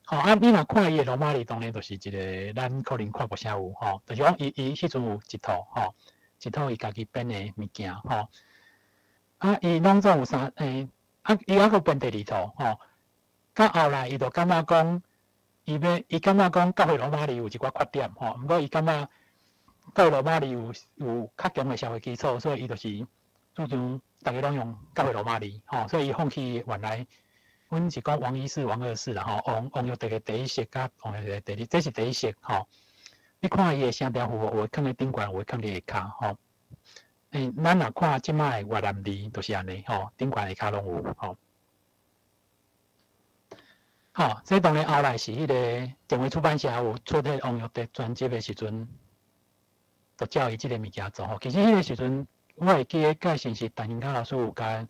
好，你若看伊的罗马尼，当然就是一个咱可能看过啥有吼，就是讲伊迄阵有一套吼，一套伊家己编的物件吼。伊拢总有伊还佫编第二套吼，到后来伊就感觉讲，伊感觉讲教会罗马尼有一寡缺点吼，毋过伊感觉教会罗马尼有较强的社会基础，所以伊就是主张大家拢用教会罗马尼吼，所以伊放弃原来，阮是讲王一世、王二世啦吼，王玉帝的第一式甲王玉帝第二，这是第一式吼。你看伊的声调符号，有放伫顶悬，有放伫下骹吼。咱若看即摆的越南字，就是安尼吼，顶悬下骹拢有吼。好，这当然后来是迄个电话出版社有出迄王玉帝专辑的时阵，就照伊即个物件做吼。其实迄个时阵，我会记得介绍是陈英老师有甲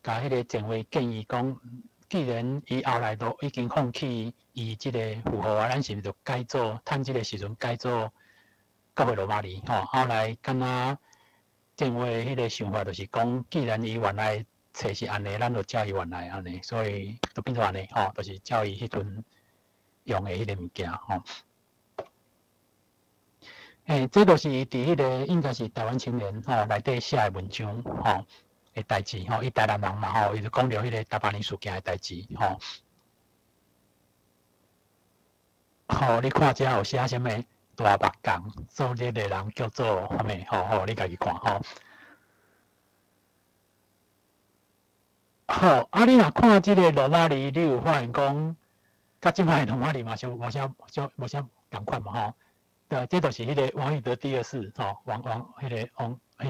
迄个电话建议讲，既然伊后来都已经放弃伊即个符号咱是毋是就改做，趁即个时阵改做教会罗马尼吼。后来敢若电话迄个想法就是讲，既然伊原来册是安尼，咱就照伊原来安尼，所以就变做安尼吼，就是照伊迄阵用的迄个物件吼。这就是伊伫迄个应该是台湾青年吼内底写的文章吼的代志吼，伊台南人嘛吼，伊就讲到迄个大巴黎事件的代志吼。吼，你看遮有写啥物？大目共做这个人叫做啥物？吼，你家己看吼。好，你若看即个罗马尼，你有发现讲，甲即摆罗马尼嘛，无啥共款嘛吼。这就是迄个王玉德第二世吼，迄个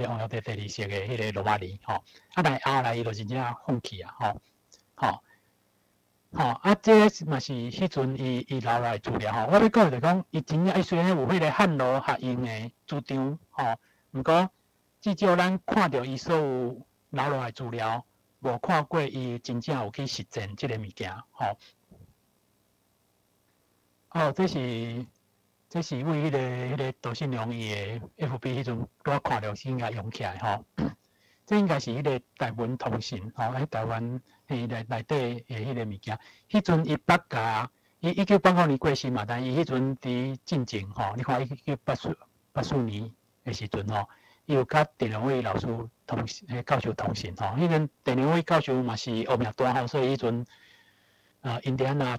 王玉德第二世的迄个罗马尼吼。但后来伊就真正放弃啊吼。这嘛是迄阵伊留来资料吼。我要讲就讲，伊真正虽然有迄个汉罗合用的主张吼，毋过至少咱看到伊所有留落来资料，无看过伊真正有去实践即个物件吼。这是为迄个杜信良伊的 FB 迄阵，我看到是应该用起来吼。这应该是迄个台湾通信吼，喺台湾内底的迄个物件。迄阵伊1985年过世嘛，但伊迄阵伫进前吼，你看1984年的时阵吼，伊有甲陈良伟老师教授通信吼。迄阵陈良伟教授嘛是黑名单吼，所以迄阵印第安纳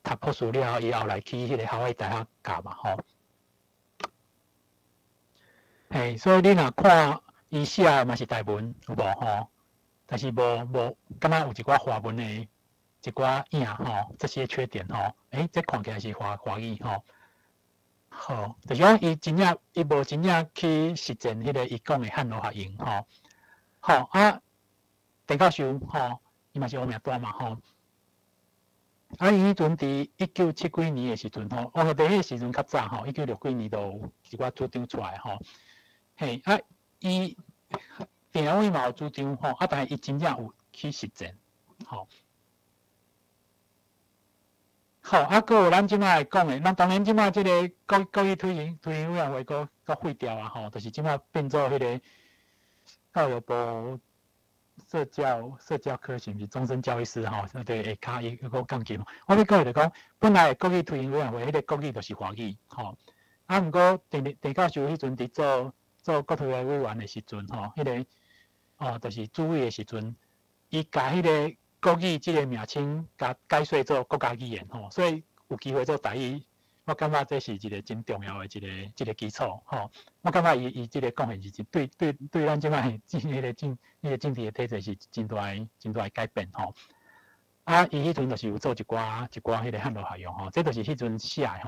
读博士了，伊后来去迄个夏威夷大学教嘛吼。所以你若看。伊写的嘛是台文，有无吼？但是无，敢若有一寡华文的一寡影吼，这些缺点吼，这看起来是华语吼。好，就是讲伊无真正去实践迄个伊讲的汉罗合用吼。好陈教授吼，伊嘛是黑名单嘛吼。伊迄阵伫1970几年的时阵吼，第迄个时阵较早吼，1960几年都有一寡主张出来吼。伊定位嘛有主张吼，啊，但是伊真正有去实践，吼。好，啊，佫有咱即摆来讲诶，咱当然即摆即个国语推行委员会佫废掉啊，吼，就是即摆变做迄个教育部社教科是毋是终身教育司吼，对下骹伊佫降级。我要讲诶就讲，本来国语推行委员会迄个国语就是华语，吼。啊，毋过陈教授迄阵伫做国推委员诶时阵，吼，迄个就是主委诶时阵，伊甲迄个国语即个名称，甲改说做国家语言吼，所以有机会做台语，我感觉这是一个真重要的一个基础吼。我感觉伊即个贡献是对咱即摆迄个政治的体制是真大改变吼。啊，伊迄阵就是有做一寡迄个汉罗学用吼，这就是迄阵写的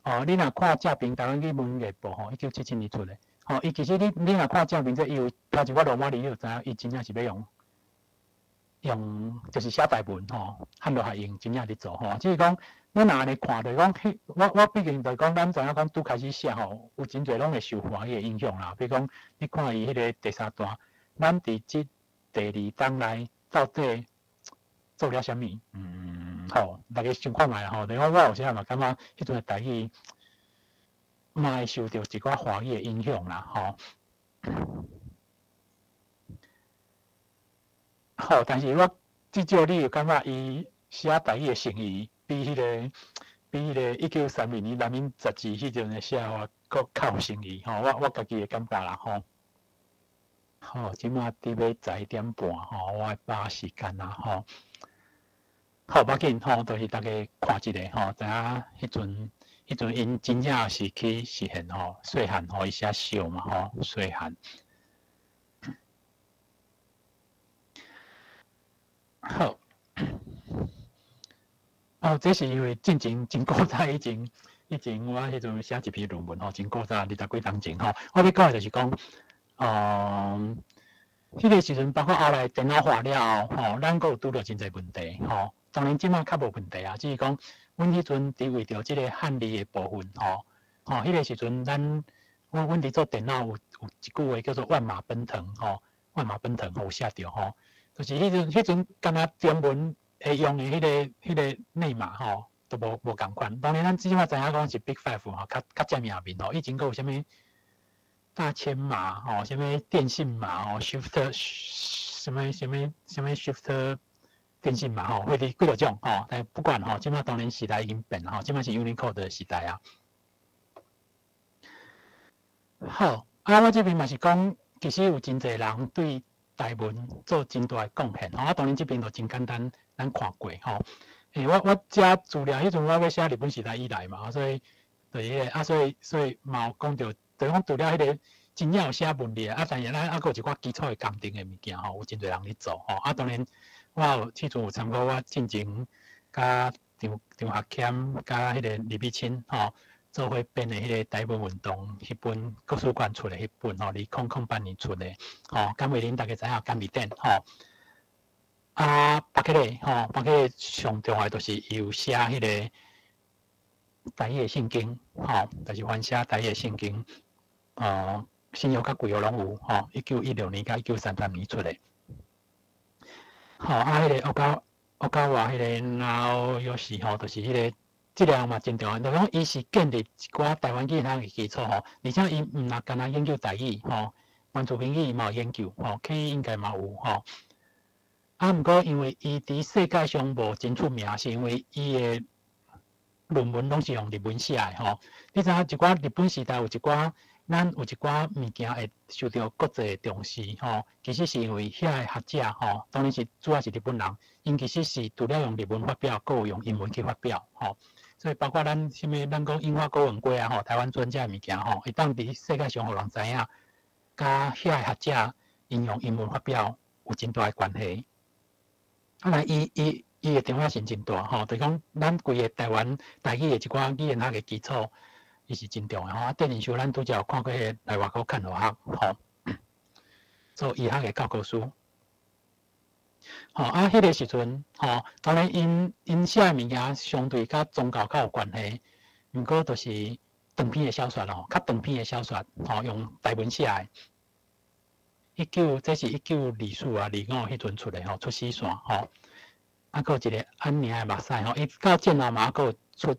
吼。你若看正平台湾语文艺部吼，1977年出的吼，伊其实你若看正平这伊有头一我罗马字，你就知影伊真正是要用就是写台文吼，汉罗学用真正伫做吼。只是讲，咱若安尼看着讲，我毕竟就讲，咱知影讲拄开始写吼，有真侪拢会受华语的影响啦。比如讲，你看伊迄个第3段，咱伫即第2章内到底做了啥物？好，大家想看卖吼。就讲我有时嘛感觉迄阵的台语，嘛会受到一寡华语的影响啦，吼。好，但是我至少你有感觉伊写台语的诚意，比迄个1932年南闽杂志迄阵的写法佫较有诚意吼。我家己的感觉啦吼。好，即马伫要11点半吼，我把时间啦吼。好，要紧吼，就是大家看一下吼，知影迄阵因真正是去实现吼，细汉吼伊写小嘛吼，细汉。好，这是因为真古早以前我迄阵写一篇论文吼，真古早20几年前吼，我要讲的就是讲，迄个时阵包括后来电脑化了吼，咱佫有拄到真侪问题吼。当然即摆较无问题啊，只是讲，阮迄阵伫为着即个汉字的部分吼，迄个时阵阮伫做电脑有一句话叫做万马奔腾吼，万马奔腾有写着吼。就是迄阵，敢若中文会用的迄个内码吼，都无共款。当然，咱即摆知影讲是 Big Five 吼，较正名面吼。以前佫有啥物大千码吼，啥物电信码吼 ，Shift 什么 Shift 电信码吼，或者几多种吼。但不管吼，即摆当然时代已经变吼，即摆是 Unicode 的时代啊。好，我这边嘛是讲，其实有真侪人对台文做真大的贡献吼，当然这边就真简单，咱看过吼。我遮资料迄阵我要写日本时代以来嘛，所以对所以嘛有讲到，就讲除了迄个真正有写文字但是咱还有一寡基础的工程的物件吼，有真侪人咧做吼。当然我迄阵有参考我进前甲张学谦甲迄个李碧清吼。做伙编的迄个台湾运动，迄本国史馆出的迄本吼，2008年出的吼，甘为恁大家知影甘味典吼。别个上重要就是有写迄个台语的圣经吼，就是翻写台语的圣经，新约甲旧约拢有吼，1916年甲1933年出的。吼迄个奥加瓦迄个老有时吼，就是迄个。质量嘛真重要，就讲伊是建立一寡台湾语言的基础吼，而且伊毋若干那研究台语吼，原住民语嘛有研究吼，客语应该嘛有吼。毋过因为伊伫世界上无真出名，是因为伊的论文拢是用日文写的吼。你知影一寡日本时代有一寡，咱有一寡物件会受到国际的重视吼，其实是因为遐个学者吼，当然是主要是日本人，因其实是除了用日文发表，佫有用英文去发表吼。所以包括咱讲樱花高文龟啊吼，台湾专家物件吼，会当伫世界上互人知影，甲遐个学者应用英文发表有真大的关系。伊的重要性真大吼，就讲咱规个台湾台语的一寡语言学的基础，伊是真重要吼。电影show咱拄则有看过迄个来外国看留学吼，做医学的教科书。迄个时阵当然因写的物件相对甲宗教较有关系，毋过就是长篇的小说较长篇的小说用台文写的。这是1924啊25迄阵出的吼，出死线吼。啊，佫有一个安宁的目屎吼，伊到战后嘛佫有出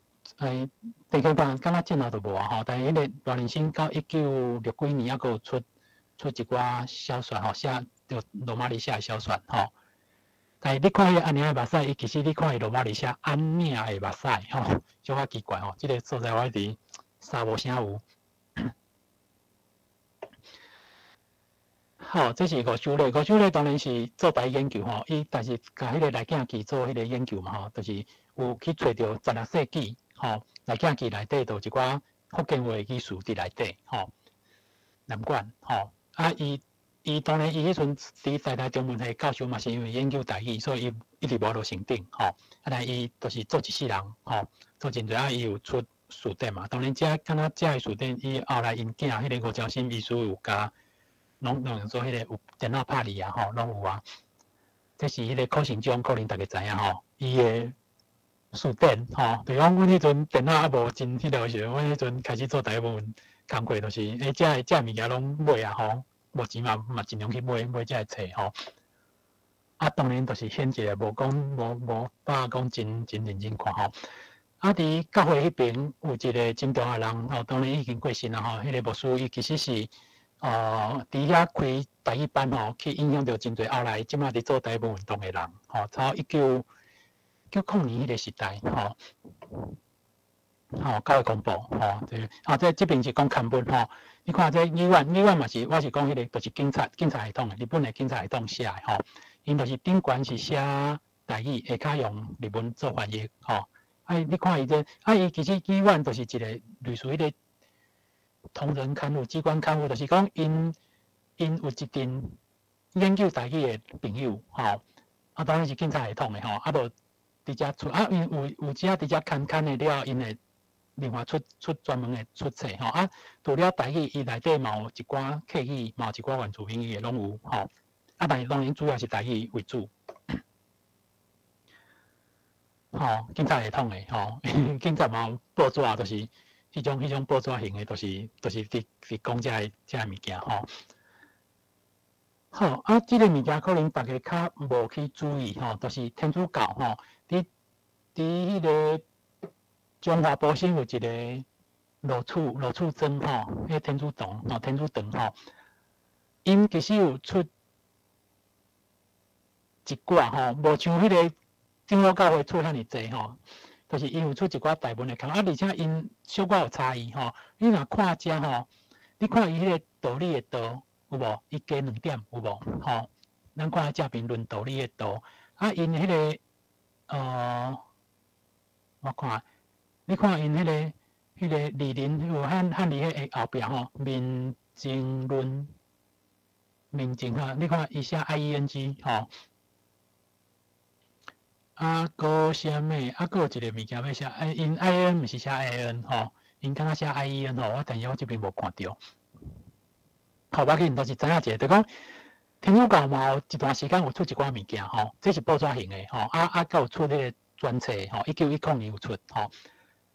地球版，敢若战后就无啊吼，但是迄个大人生到1960几年，佫有出一寡小说吼，写着罗马尼写的小说吼。但是你看迄个安宁的目屎，伊其实你看伊罗马尼写安宁的目屎吼，就较奇怪吼。即个所在我一直沙无啥有。好，这是五修类。五修类当然是做台研究吼，伊但是甲迄个内景记做迄个研究嘛吼，就是有去找着16世纪吼，内景记内底就一寡福建话的语词伫内底吼，南管吼。啊，伊当然伊迄阵伫台中文系教授嘛，是因为研究台语，所以伊一直无落成顶吼。啊，但伊就是做一世人吼，做真侪啊，伊有出书典嘛。当然，敢若的书典，伊后来因囝迄个吴朝新医师有加。拢用做迄个有电脑拍字啊，吼，拢有啊。这是迄个柯成章，可能大家知影吼，伊个书典吼，比如讲阮迄阵电脑还无真迄个时候，阮迄阵开始做台文工课，就是这物件拢买啊吼，无钱嘛尽量去买这册吼。啊，当然就是显一个无讲无把讲真认真看吼。啊，伫教会迄边有一个真重要人吼，当然已经过身啦吼，迄个牧师伊其实是。伫遐开台语班吼，去影响到真侪后来即马伫做台文运动的人吼，超1990年迄个时代吼，教育公布吼，这边是讲刊物吼，你看这语言嘛是，我是讲迄个就是警察系统的，日本的警察系统写的吼，因就是顶悬是写台语，下骹用日文做翻译吼，你看伊这，伊其实语言就是一个类似迄个。同仁刊物、机关刊物，就是讲因有一群研究台语的朋友，吼，啊当然是警察系统的吼，啊无直接出啊，因有只直接刊的了，因会另外出专门的出册吼，啊除了台语，伊内底嘛有一寡客语，嘛有一寡原住民语的拢有吼，啊但是当然主要是台语为主，吼警察系统的吼，警察嘛有报纸就是。迄种报纸型的，就是伫讲这物件吼。好啊，这个物件可能大家较无去注意吼，就是天主教吼，伫迄个中华部省有一个罗厝庄吼，迄天主堂吼，因其实有出一寡吼，无像迄个长老教会出遐尼济吼。就是因有出一寡台文的刊，而且因小可有差异吼。你若看遮吼，你看伊迄个道理的道有无？伊加2点有无？吼，咱看遮评论道理的道，啊，因迄个我看，你看因迄个理论有汉字迄个后壁吼，民政论，哈，你看伊写 IENG 吼。啊，搁啥物？啊，搁有一个物件要写，因 IN 毋是写 IN 吼，因敢若写 IEN 吼，但是我这边无看到。好，我紧都是知影者，就讲天主教嘛，有一段时间有出一寡物件吼，这是报纸型的吼，佮有出迄个专册吼，1910年有出吼，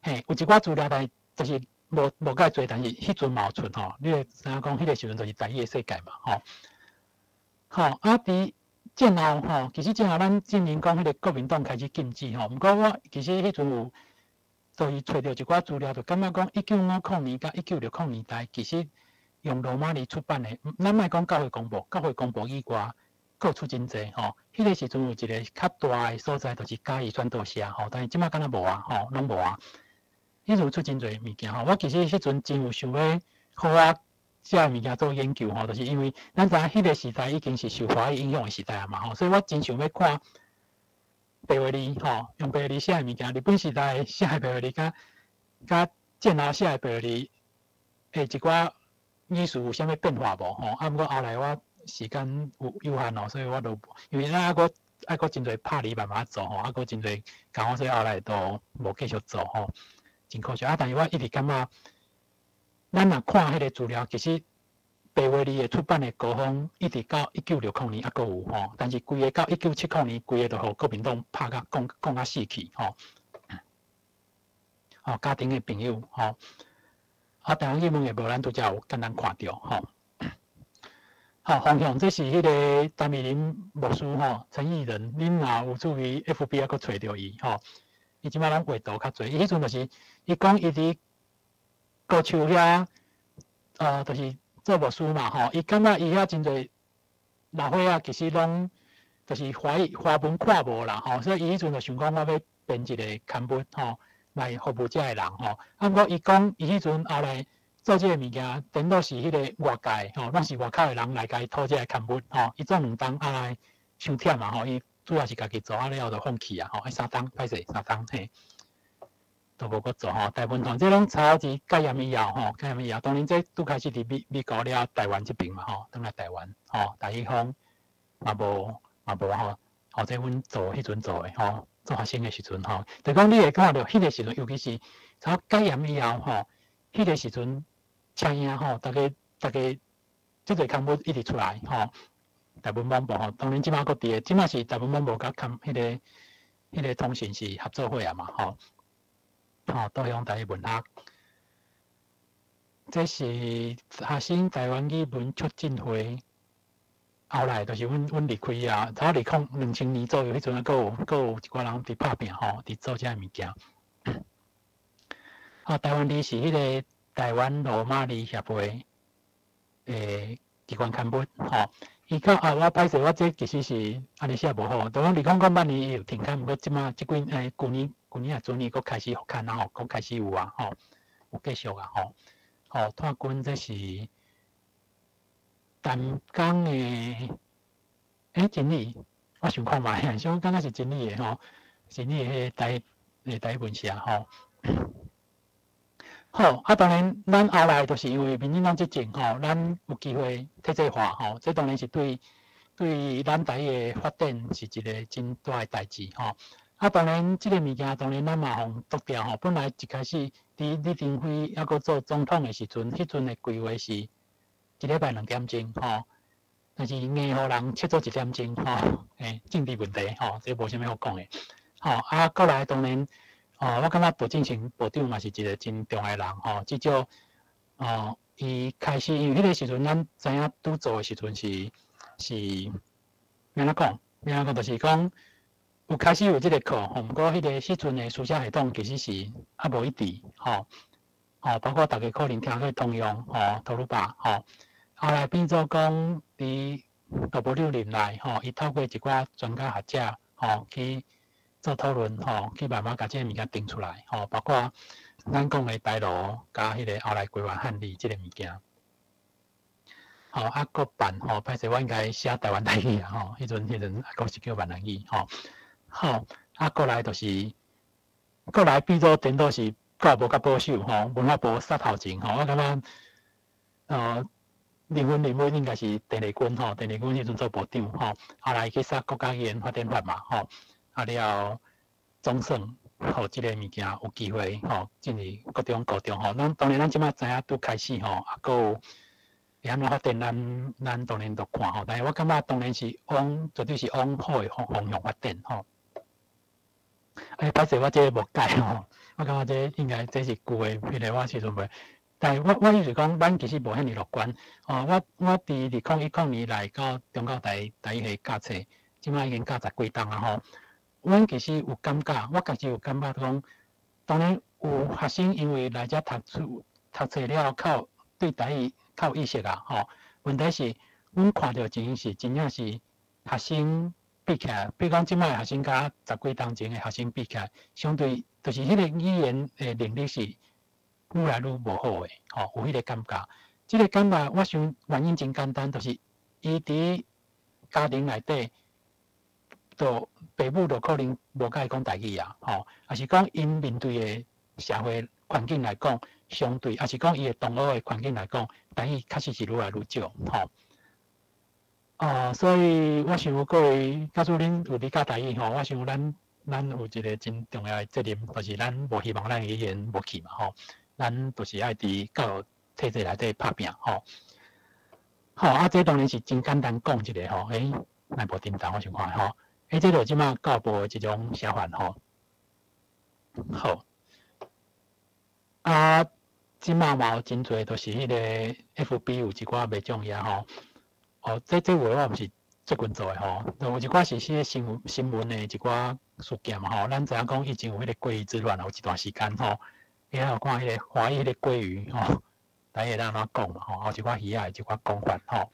嘿，有一寡资料，但是就是无介多，但是迄阵嘛有出吼，你会知影讲迄个时阵就是台语的世界嘛吼，好伫。战后吼，其实战后咱证明讲迄个国民党开始禁止吼，毋过我其实迄阵有就是找到一寡资料，就感觉讲1950年甲1960年代，其实用罗马尼出版的，咱莫讲教会公报，教会公报以外，各出真济吼。迄个时阵有一个较大的所在，就是嘉义宣道社吼，但是即摆敢若无啊吼，拢无啊。迄阵出真济物件吼，我其实迄阵真有想要好啊。这物件做研究吼，就是因为咱知影迄个时代已经是受华语影响的时代啊嘛吼，所以我真想要看白话字吼，用白话字写的物件，日本时代写的白话字甲战后写的白话字，一寡意思有啥物变化无吼？啊，毋过后来我时间有限咯，所以我都因为咱还佫真侪拍字慢慢做吼，还佫真侪工，所以后来都无继续做吼，真可惜啊！但是我一直感觉。咱若看迄个资料，其实白话字的出版的高峰一直到1960年还佫有吼，但是规个到1970年，规个就互国民党拍甲讲甲死去吼。家庭的朋友吼，台湾英文也无咱拄则有简单看到吼。方向，这是迄个陈美玲牧师陈义仁，恁若有注意 FB 还佫找着伊伊即摆拢画图较侪，伊迄阵就是伊讲伊伫高树遐就是做牧师嘛伊感觉伊遐真侪老伙仔其实拢就是华文看无啦所以伊迄阵就想讲我要编一个刊物来服务遮个人毋过伊讲伊迄阵后来做即个物件，顶多是迄个外界拢是外口的人来甲伊讨即个刊物伊做2档后来伤忝嘛伊主要是家己做了后就放弃啊3档歹势3档嘿。都无搁做大部分这拢查是戒严以后戒严以后，当然这拄开始伫美国了台湾这边嘛转来台湾大一方嘛无这阮做迄阵做的做学生的时阵就讲你会看到迄个时阵，尤其是查戒严以后迄个时阵请影大家即个刊物一直出来台湾网部当然即马搁伫个，即马是台湾网部甲迄个通讯是合作伙啊嘛多用台文学，这是学生台湾语文促进会。后来就是阮离开啊，差不多2000年左右，迄阵佫有一寡人伫拍拼伫做遮物件。台湾字是迄个台湾罗马字协会机关刊物伊到我歹势，我这其实是安尼写无好，就讲2008年伊有停刊，毋过即马即几旧年啊前年佫开始复刊佫开始有啊有继续啊拓军这是淡江的真理，我想看卖想感觉是真理的真理的迄台文社当然，咱后来就是因为民进党执政咱有机会体制化这当然是对咱台的发展是一个真大的代志当然，这个物件当然咱嘛互剁掉本来一开始伫李登辉还佫做总统的时阵，迄阵的规划是1礼拜2点钟但是硬互人切做1点钟政治问题这无啥物好讲的过来当然。我感觉杜正成部长嘛是一个真重要的人至少伊开始因为迄个时阵咱知影拄做的时阵是安怎讲就是讲有开始有即个课毋过迄个时阵的书写系统其实是无一致包括大家可能听过通用图鲁巴后来变做讲伫大部长任内伊透过一寡专家学者去做讨论去慢慢把这个物件定出来包括咱讲的台罗加迄个后来规划汉字这个物件佫办歹势我应该写台湾台语迄阵佫是叫闽南语过来就是过来变做顶多是教育部甲保守文化部杀头前我感觉林文应该是陈丽君陈丽君迄阵做部长后来去杀国家语言发展法嘛了总算即个物件有机会进入各种高中咱当然咱即马知影拄开始佫有会安怎发展咱当然都看但是我感觉当然是绝对是往好的方向发展歹势我这个无解我感觉这应该这是旧的迄个我时阵袂，但是我意思讲咱其实无遐尼乐观我伫2010年来到中教台语系教册，即马已经教10几档阮其实有感觉，我家己有感觉讲，当然有学生因为来遮读册了靠对台语靠意识问题是阮看到情形是真正是学生比起来，比如讲即摆学生甲10几档前的学生比起来，相对就是迄个语言的能力是愈来愈无好的有迄个感觉。即个感觉我想原因真简单，就是伊伫家庭内底。父母就可能无甲伊讲台语也是讲因面对的社会环境来讲，相对，也是讲伊的同学的环境来讲，台语确实是愈来愈少所以我想各位，假使恁有理教台语我想咱有一个真重要的责任，就是咱无希望咱语言无去嘛咱就是爱伫教育体制内底拍拼这当然是真简单讲一个那无叮当我想看这就即马教育部的一种想法即马嘛有真侪，都是迄个 FB 有一寡袂种嘢这话我毋是最近做的吼，有一寡是些新闻的一寡事件嘛吼，咱知影讲以前有迄个鲑鱼之乱有一段时间吼，也有看迄个华裔迄个鲑鱼吼，大家安怎讲嘛吼，有一寡鱼仔一寡讲法吼。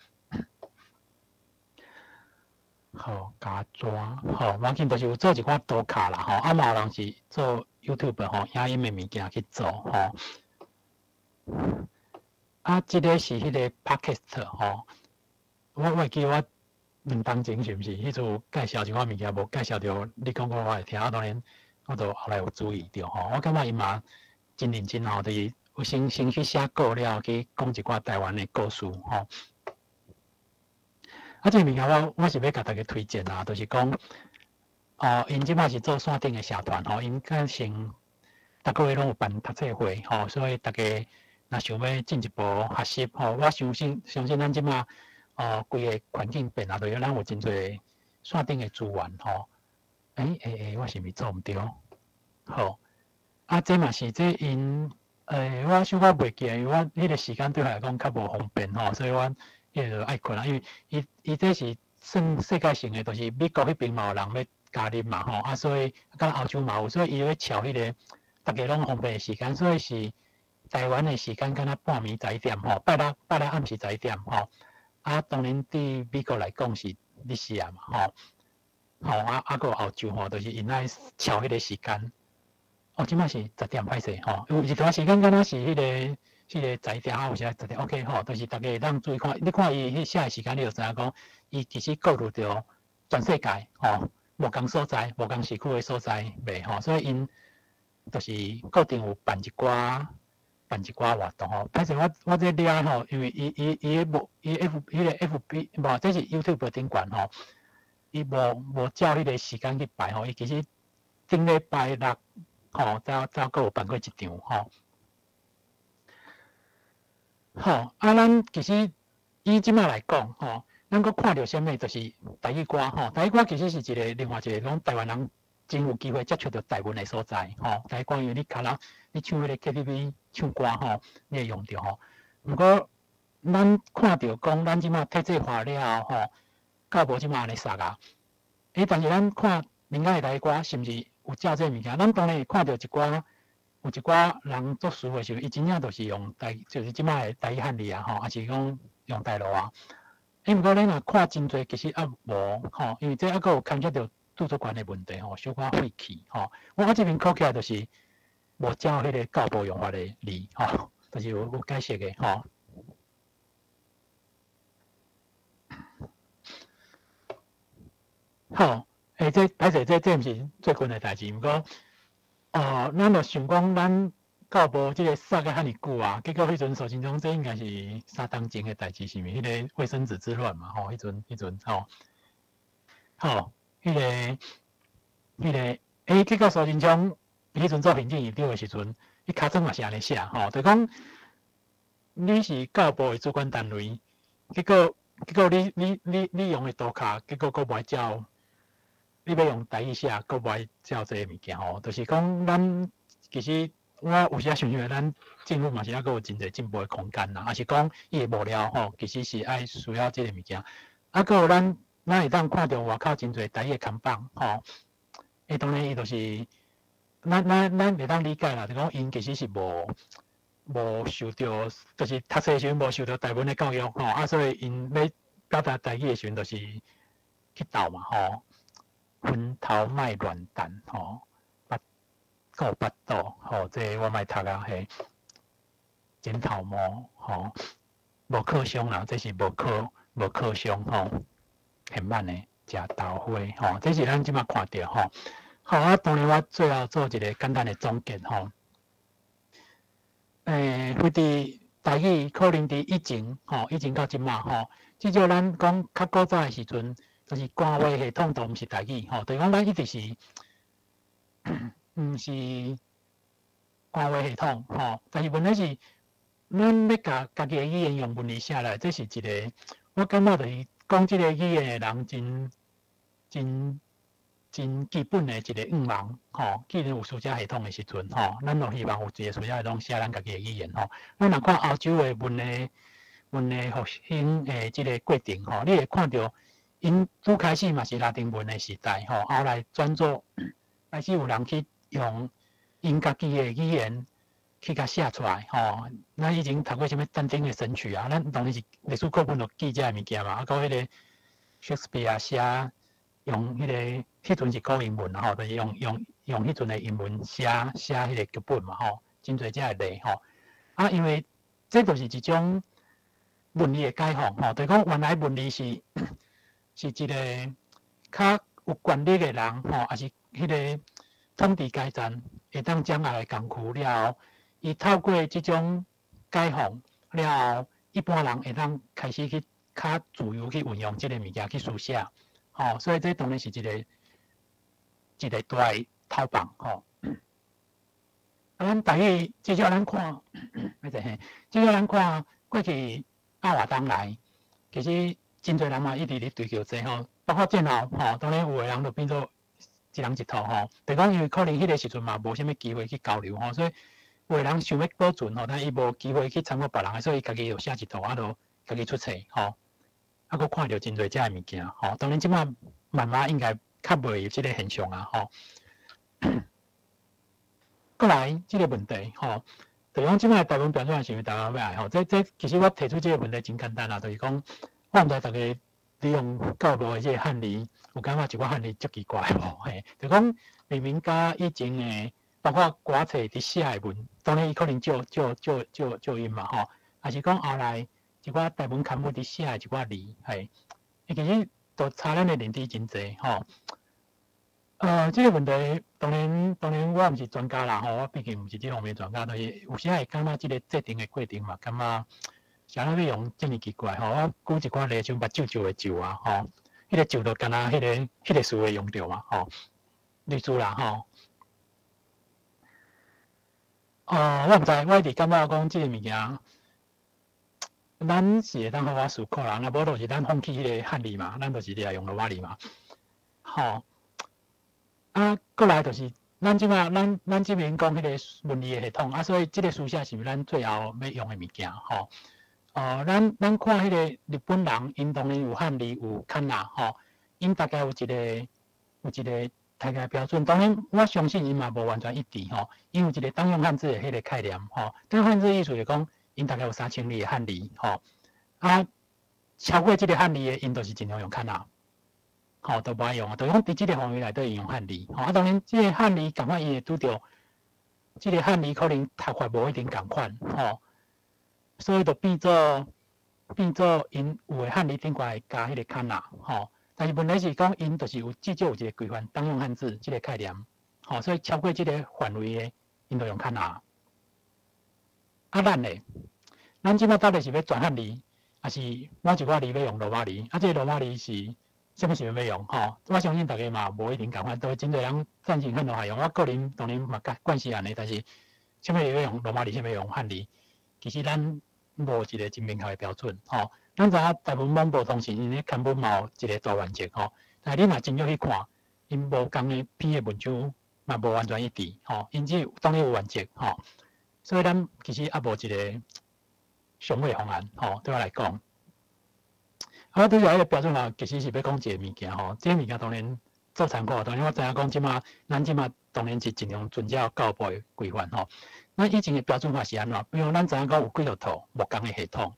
好，加抓，好，我见就是有做一寡图卡啦，吼，嘛有人是做 YouTube 吼，影音的物件去做吼。这个是迄个 Podcast 吼，我会记我2当前是毋是？迄阵介绍一寡物件，无介绍着，你讲我会听，当然我就后来有注意着吼。我感觉伊嘛真认真吼，就是有先去写稿了，去讲一寡台湾的故事吼。这个物件我是要甲大家推荐啦，就是讲，因即摆是做线顶的社团吼，因敢先逐个月拢有办读册会吼，所以大家若想要进一步学习吼，我相信咱即摆规个环境变啊，就有咱有真侪线顶的资源吼。我是毋是做毋对？好，这嘛是这因我想我袂记，因为我迄个时间对我来讲较无方便吼，所以我迄个爱困啦，因为伊这是算世界性的，就是美国迄边嘛有人要加入嘛吼，所以甲澳洲嘛有，所以伊要巧迄个大家拢方便的时间，所以是台湾的时间敢若半暝11点吼，拜六暗时11点吼，当然对美国来讲是日时啊嘛吼，个澳洲吼，就是因爱巧迄个时间，即摆是10点歹势吼，有一段时间敢若是迄个11点有时10点 OK 吼，就是大家当注意看，你看伊迄写的时间，你就知影讲，伊其实顾虑着全世界吼，无共所在、无共时区的所在袂吼，所以因就是固定有办一寡活动吼。歹势我这了吼，因为伊无伊 FB 无，这是 YouTube 顶管吼，伊无照迄个时间去排吼，伊其实顶礼拜六吼，才阁有办过一场吼。好，咱其实以即摆来讲吼，咱阁看到啥物，就是台语歌吼。台语歌其实是另外一个讲台湾人真有机会接触到台湾的所在吼。台语歌因为你唱迄个 KTV 唱歌吼，你会用到吼。毋过咱看到讲，咱即摆体制化了吼，到无即摆安尼杀啊。但是咱看民间的台语歌，是毋是有照这物件？咱当然会看到有一寡人做事的时候，伊真正就是用就是即摆的台语汉字啊，吼，还是讲用台语啊。毋过咱若看真侪，其实无吼，因为这阁有牵涉到著作权的问题吼，小可废弃吼。我这边考起来就是无照迄个教部用法的字吼，就是有解释的吼。好，这歹势，这毋是最近的代志，毋过。咱就想讲，咱教部即个杀个遐尼久啊，结果迄阵苏贞昌这应该是3当前的代志，是毋？迄个卫生纸之乱嘛，吼，迄阵吼，迄个，结果苏贞昌迄阵做行政院长的时阵，伊尻川嘛是安尼写，吼，就讲你是教部的主管单位，结果你用的图卡，结果佫无照。你要用台语写，阁无爱照这个物件吼，就是讲咱其实我有时想想，咱政府嘛是还阁有真侪进步的空间啦，还是讲伊的无聊吼，其实是爱需要这个物件。阁有咱会当看到外口真侪台语的看板吼，当然伊就是咱会当理解啦，就讲因其实是无受到，就是读册的时阵无受到台湾的教育吼，所以因要表达台语的时阵，就是去斗嘛吼。昏头卖软蛋吼，够巴肚吼，这我卖读啊嘿，剪头毛吼，无靠伤啦，这是无靠伤吼，很慢的食豆花吼，这是咱即马看到吼。好，当然我最后做一个简单的总结吼。非伫台语可能伫以前到即马吼，至少咱讲较古早的时阵。就是官话系统都毋是台语吼，就是讲咱一直是毋是官话系统吼，但是问题是咱要家己的语言用文字写来，这是一个我感觉就是讲即个语言的人真基本的一个愿望吼。既然有书写系统的时阵吼，咱就希望有一个书写系统写咱家己的语言吼。咱若看欧洲的文文的复兴的即个过程吼，你会看到因拄开始嘛是拉丁文的时代吼，后来转做开始有人去用因家己的语言去甲写出来吼。咱以前读过什么但丁的神曲啊，咱当然是历史课本就记这物件嘛，啊，到迄个 Shakespeare 写用迄个迄阵是讲英文吼，就是用迄阵的英文写迄个剧本嘛吼，真侪遮个例吼。啊，因为这就是一种文理的解放吼，就是讲原来文理是一个较有权力的人吼，也是迄个统治阶层会当掌握的工具了后，伊透过这种解放了后，一般人会当开始去较自由去运用这个物件去书写，吼，所以这当然是一个大的头棒吼。咱大约至少咱看，至少咱看过去阿华当来，其实真侪人嘛一直咧追求这吼，包括战后吼，当然有个人就变做一人一套吼，就讲因为可能迄个时阵嘛无啥物机会去交流吼，所以有个人想要保存吼，但伊无机会去参考别人，所以家己就写一套，啊，就家己出册吼，啊，佫看到真侪遮个物件吼，当然即摆慢慢应该较袂有即个现象啊吼。过来这个问题吼，就讲即摆台湾标准是毋是大家要爱吼？这其实我提出这个问题真简单啦，就是讲我毋知大家利用教育的这个汉字，有感觉一寡汉字足奇怪无？嘿，就讲明明甲以前的，包括歌册伫写的文，当然伊可能照音嘛吼，还是讲后来一寡台湾刊物伫写的一寡字，嘿，其实都差咱的认知真济吼。这个问题当然我毋是专家啦吼，我毕竟毋是这方面专家，但是有时会感觉这个制定的过程嘛，感觉啥物要用这么奇怪吼。我举一寡例，像目睭的睭啊吼，迄个睭就干那迄个词会用着嘛吼，例如啦吼。我毋知，我一直感觉讲这个物件，咱是会当好好思考啦，若无就是咱放弃迄个汉字嘛，咱就是来用罗马字嘛，吼。啊，过来就是咱即马咱即边讲迄个文理的系统啊，所以即个书写是咱最后要用的物件吼。咱看迄个日本人，因当然有汉字有汉字吼，因大概有一个大概标准。当然我相信因嘛无完全一致吼，因为一个当用汉字的迄个概念吼，当用汉字意思就讲因大概有3000字的汉字吼，啊超过即个汉字的因都是尽量用汉字。吼，都无爱用啊，就讲伫即个范围内底用汉字。吼，啊，当然，即个汉字共款，伊会拄着，即个汉字可能读法无一定共款，吼，所以就变做因有诶汉字顶块会加迄个汉字，吼。但是问题是讲，因就是有至少有一个规范当用汉字即个概念，吼，所以超过即个范围诶，因就用汉字。啊，咱咧，咱即摆到底是要转汉字，还是某一寡字要用罗马字？啊，即个罗马字是？什么时阵要用吼？我相信大家嘛无一定共款，都真侪人赞成很多下用。我个人当然嘛惯习安尼，但是什么要用罗马字，什么要用汉字，其实咱无一个真明确的标准吼。咱知影台湾网络通讯因咧根本嘛有一个大原则吼，但是你若真要去看，因无共的篇的文章嘛无完全一致吼，因此当然有原则吼。所以咱其实也无一个上位方案吼，对我来讲。啊，对迄个标准化，其实是要讲一个物件吼，这个物件当然做参考。当然我知影讲即马，咱即马当然是尽量遵照教育部的规范吼。咱以前的标准化是安怎？比如咱知影讲有几多套木工的系统，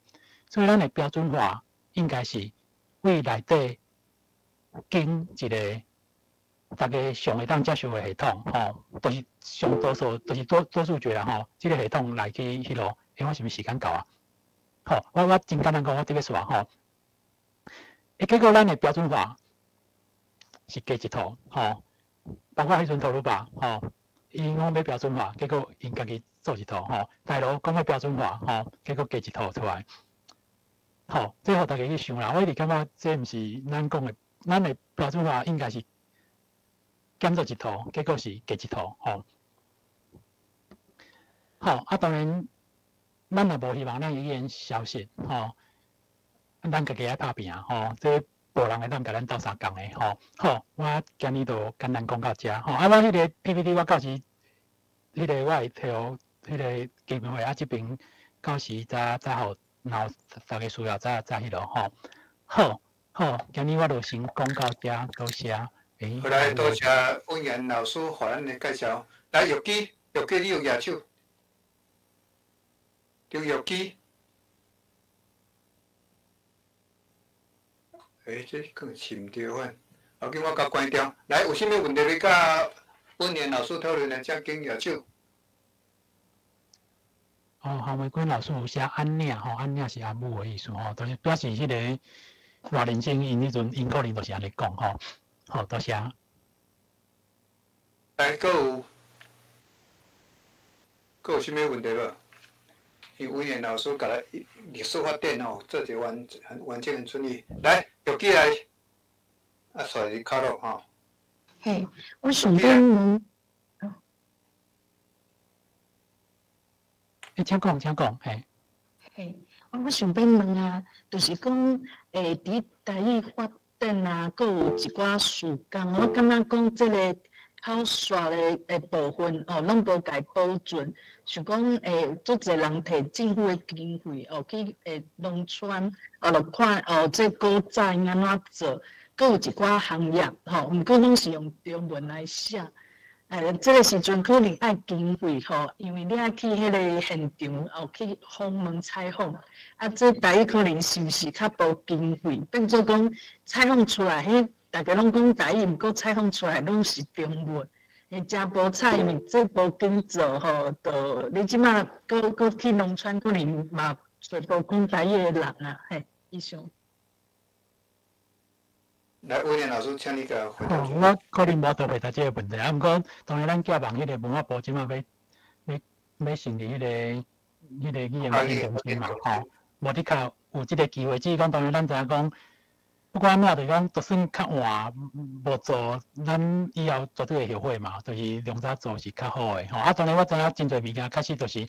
所以咱的标准化应该是为内底建一个大家上会当接受的系统吼，就是上多数就是多数决啦吼，这个系统来去迄落，我是毋是时间够啊？好，我真简单讲，我特别说吼。结果咱的标准化是加一套，吼，包括迄阵投入吧，吼，因讲要标准化，结果因家己做一套，吼，大陆讲要标准化，吼，结果加一套出来，吼，这互大家去想啦。我一直感觉这毋是咱讲的，咱的标准化应该是减做一套，结果是加一套，吼。好，啊，当然，咱也无希望咱语言消失，吼。咱家己爱拍拼吼，这无人会当甲咱斗相共的吼。好，我今日就简单讲到遮吼。啊，我迄个 PPT 我到时，迄个我会摕互迄个基金会啊这边到时再互然后大家需要再迄落吼。好，今日我就先讲到这，多谢。好来，多谢温言老师互咱的介绍。来，玉基你有举手？张玉基。这可是唔对款。后紧我甲关掉。来，有啥物问题要甲温言老师讨论的，请举手。黄玫瑰老师有写安妮吼，安妮是阿母的意思吼，就是表示迄个外人精因迄阵因可能就是安尼讲吼。好，多谢。来，佫有啥物问题无？因为温言老师甲咱历史发展吼，做者完整很顺利。来，玉基来，带你卡落吼。嘿，我想问。请讲，嘿。嘿，我想要问啊，就是讲，伫台语发展啊，佫有一寡事工，我感觉讲即个考刷的部分哦，拢无甲保存。想讲，足侪人摕政府的经费哦去农村就看这古早应安怎做，佫有一寡行业吼，毋过拢是用中文来写。这个时阵可能爱经费吼，因为你爱去迄个现场去访问采访，这台语可能是毋是较无经费，变做讲采访出来，大家拢讲台语，毋过采访出来拢是中文，真无彩，因为这无紧做吼，就你即马搁去农村，可能嘛全部讲台语的人啊，以上。来，温言老师，请你甲回答。我可能无得回答这个问题啊，毋过当然咱寄望迄个文化部即马要成立迄个语言发展中心嘛，吼，无的确有即个机会。只是讲当然咱知影讲，不管安怎就是讲，就算较晚无做，咱以后绝对会后悔嘛，就是量早做是较好的吼。当然我知影真侪物件确实就是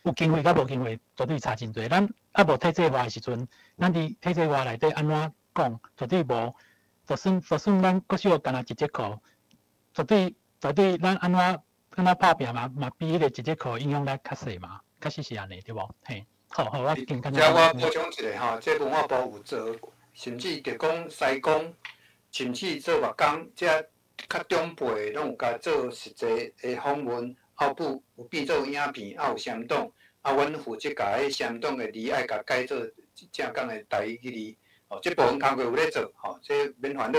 有经费甲无经费绝对差真侪。咱无体制外的时阵，咱伫体制外内底安怎讲，绝对无。就算咱国小干那一节课，绝对咱安怎拍拼嘛比迄个一节课影响力较细嘛，确实是安尼对无？嘿，好，我更加。遮我补充一下吼，这文化部有做，甚至着讲西工，甚至做木工，遮较中辈拢有甲做实际的访问，后部有变做影片，有相当，阮负责甲迄相当的字爱甲改做正港的台语字。这部分工作有咧做，这免烦恼。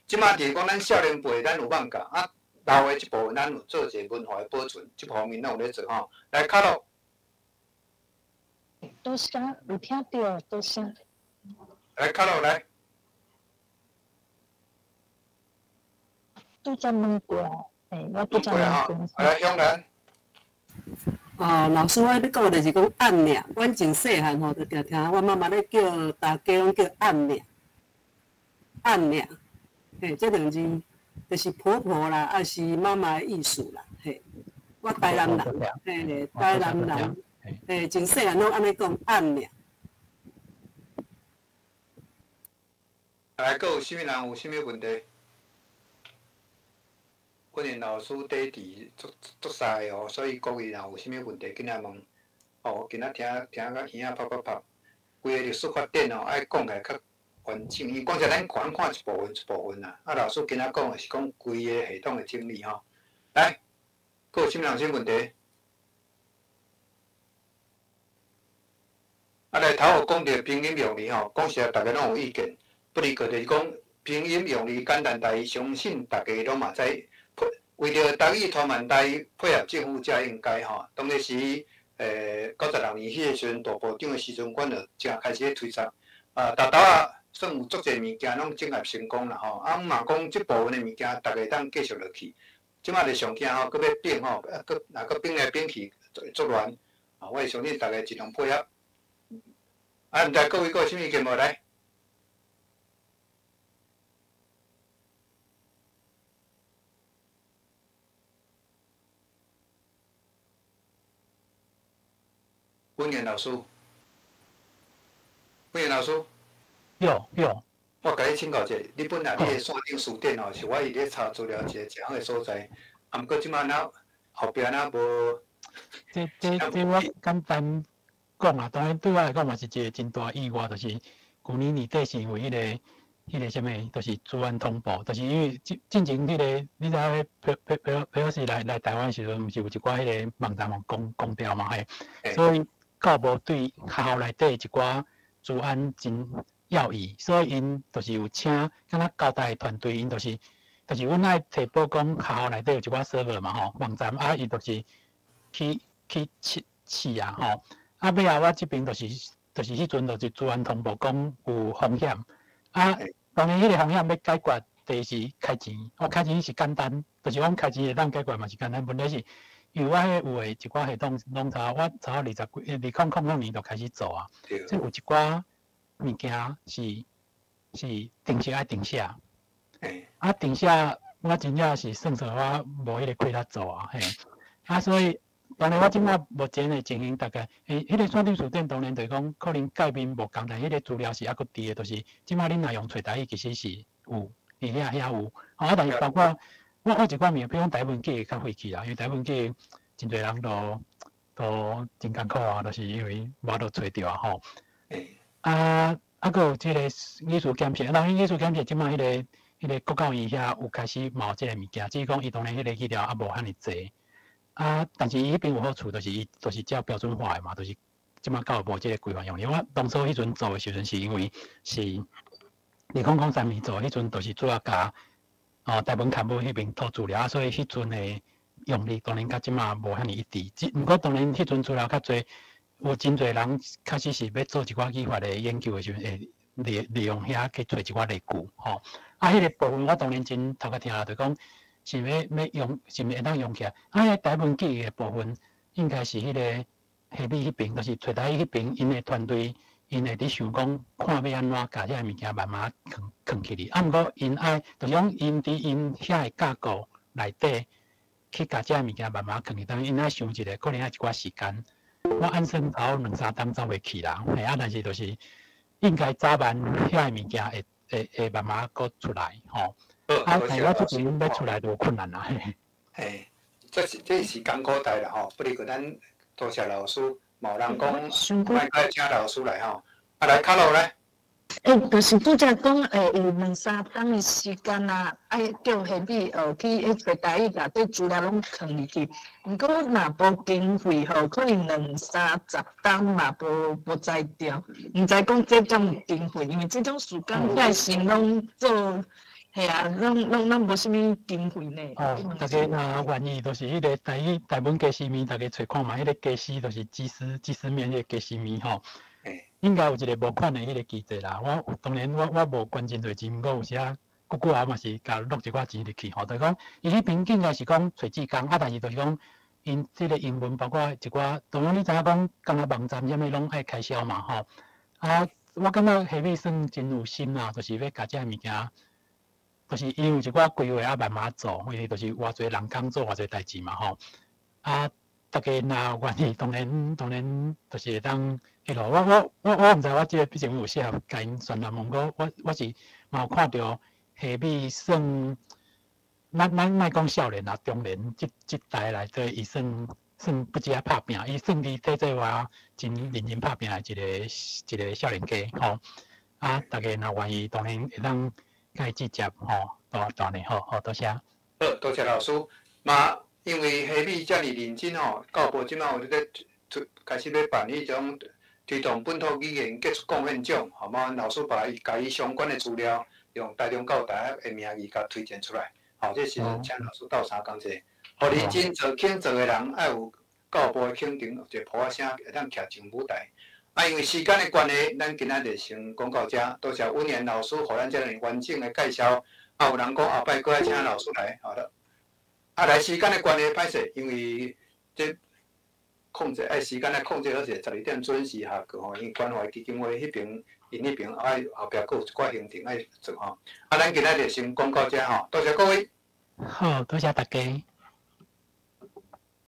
即马就是讲咱少年辈，咱有放假，老的即部分咱有做一个文化的保存，即方面咱有咧做吼。来，卡洛。多谢，有听到，多谢。来，卡洛来。拄则问过，我拄则问过。来，向南。老师，我要讲就是讲暗名，阮真细汉吼，就常听阮妈妈咧叫，大家拢叫暗名，暗名，这两字就是婆婆啦，还是妈妈的意思啦，我台南人，台南人，真细汉拢安尼讲暗名。来，佫有啥物人有啥物问题？阮的老师底伫足傻的哦，所以各位若有啥物问题，紧来问。今仔听甲耳仔啪啪啪，规个历史发展爱讲起来较完整。伊讲起咱看一部分啦。老师今仔讲的是讲规个系统的整理吼。来，佫有啥人问题？来头有讲到拼音用字吼，讲实在大家拢有意见，不离个就是讲拼音用字简单台语，相信大家拢嘛知。为着台语拖慢台语配合政府才应该吼。当然是96年迄个时阵大部长的时阵，阮就正开始咧推测。大头算有足侪物件拢整合成功啦吼。嘛讲即部分的物件，大家当继续落去。即马就上惊吼，佫要变吼，若变来变去，作乱。我会相信大家尽量配合。毋知各位佫有啥物意见无来？温言老师，有。我甲你请教者，你本来你的线顶书店吼，是我伊咧查资料一个正好的所在，毋过即摆后壁无。这我简单讲啊，当然对我来讲嘛是一个真大意外，就是去年年底是因为迄个什么，就是治安通报，就是因为进前迄个，你知影皮尔斯来台湾时阵，毋是有一寡迄个网站公掉嘛嘿，所以教务对学校内底一寡治安真要义，所以因就是有请敢若交代团队，因就是阮爱提报讲学校内底有一寡 server 嘛吼，网站啊，伊就是去试啊吼，啊尾后我这边就是迄阵就是治安通报讲有风险。啊，当然，迄个风险要解决，第一是开钱。开钱是简单，就是讲开钱会当解决嘛是简单。问题是，因为我迄有诶一寡系统，拢我从2000年就开始做啊。即有一寡物件是定时爱定下。啊，定下我真正是算我无迄个气力做啊，嘿。啊，所以。当然，我即摆目前的情形，大概迄个选定书店，当然就是讲可能界面无共，但迄个资料是抑佫伫的，就是即摆恁若用找台语，其实是有，遐有。但是包括我一寡物，比如讲台湾记较废弃啦，因为台湾记真侪人都真艰苦啊，就是因为无都找着啊吼。佫有即个艺术检测，当然艺术检测即摆迄个国教院遐有开始冒即个物件，只是讲伊当然迄个资料也无遐尼济。但是伊迄边有好处，就是伊都是照标准化的嘛，就是即摆教育部即个规范用的。我当初迄阵做的时阵，是因为是2003年做，迄阵就是主要甲台湾刊物迄边讨资料，所以迄阵的用力当然甲即摆无遐尼一致。毋过当然迄阵资料较侪，有真侪人确实是要做一寡语法的研究的时阵，会利用遐去找一寡例句吼。迄个部分我当然真头壳听就讲。是要用，是毋会当用起来？迄台湾记的部分，应该是迄个下美迄边，就是找台迄边，因的团队，因会伫想讲，看要安怎甲遐物件慢慢藏起哩。毋过因爱，就是讲因伫因遐的架构内底，去甲遮物件慢慢藏起。当然因爱想一个，可能爱一寡时间。我按算头2-3天走袂去啦，但是就是应该早晚遐的物件会慢慢搁出来，吼。但我这边要出来都有困难啦。嘿，这是艰苦代啦吼，不如个咱多谢老师，冇人讲，卖该请老师来吼。来卡路来。就是拄则讲，有2-3天的时间啊，爱叫下美去找台语甲对资料拢藏入去。毋过若无经费吼，可能2-30天嘛无才调。毋知讲这种经费，因为这种时间遐是拢做。系啊，咱无啥物经费呢。大家若愿意，就是迄个台湾鸡丝面，大家找看嘛。迄个鸡丝就是鸡丝面，迄个鸡丝面吼。应该有一个募款的迄个机制啦。当然我无捐真侪钱，毋过有时啊，久后嘛是甲落一寡钱入去吼。就是讲，伊迄边应该是讲找志工，但是就是讲，因即个英文包括一寡，当然你知影讲，敢若网站啥物拢爱开销嘛吼。我感觉下面算真有心啦，就是要甲遮物件。就是因有一寡规划啊，慢慢做，因为就是偌侪人工做偌侪代志嘛吼。大家若愿意，当然就是会当迄落。我毋知我即个毕竟有适合甲因宣传，毋过我是嘛有看到下面算，咱莫讲少年啊，中年即代内底，伊算不止啊拍拼，伊算伫在做我真认真拍拼的一个少年家吼。大家若愿意，当然会当。该直接当然好，多谢。多谢老师。嘛，因为下美遮尔认真教部即摆有咧开始要办迄种推动本土语言杰出贡献奖，嘛，老师把伊相关的资料用台中教育大学的名义甲推荐出来。这是请老师斗相共者，互认真做肯做的人，爱有教部的肯定，一个普仔声会当徛上舞台。因为时间的关系，咱今仔就先讲到这。多谢温言老师，互咱遮尔完整的介绍。有人讲后摆搁爱请老师来，好了。来时间的关系，歹势，因为这控制时间来控制好势，12点准时下课吼。因为关怀基金会迄边，因迄边爱后壁搁有一寡行程爱做吼。咱今仔就先讲到这吼，多谢各位。好，多谢大家。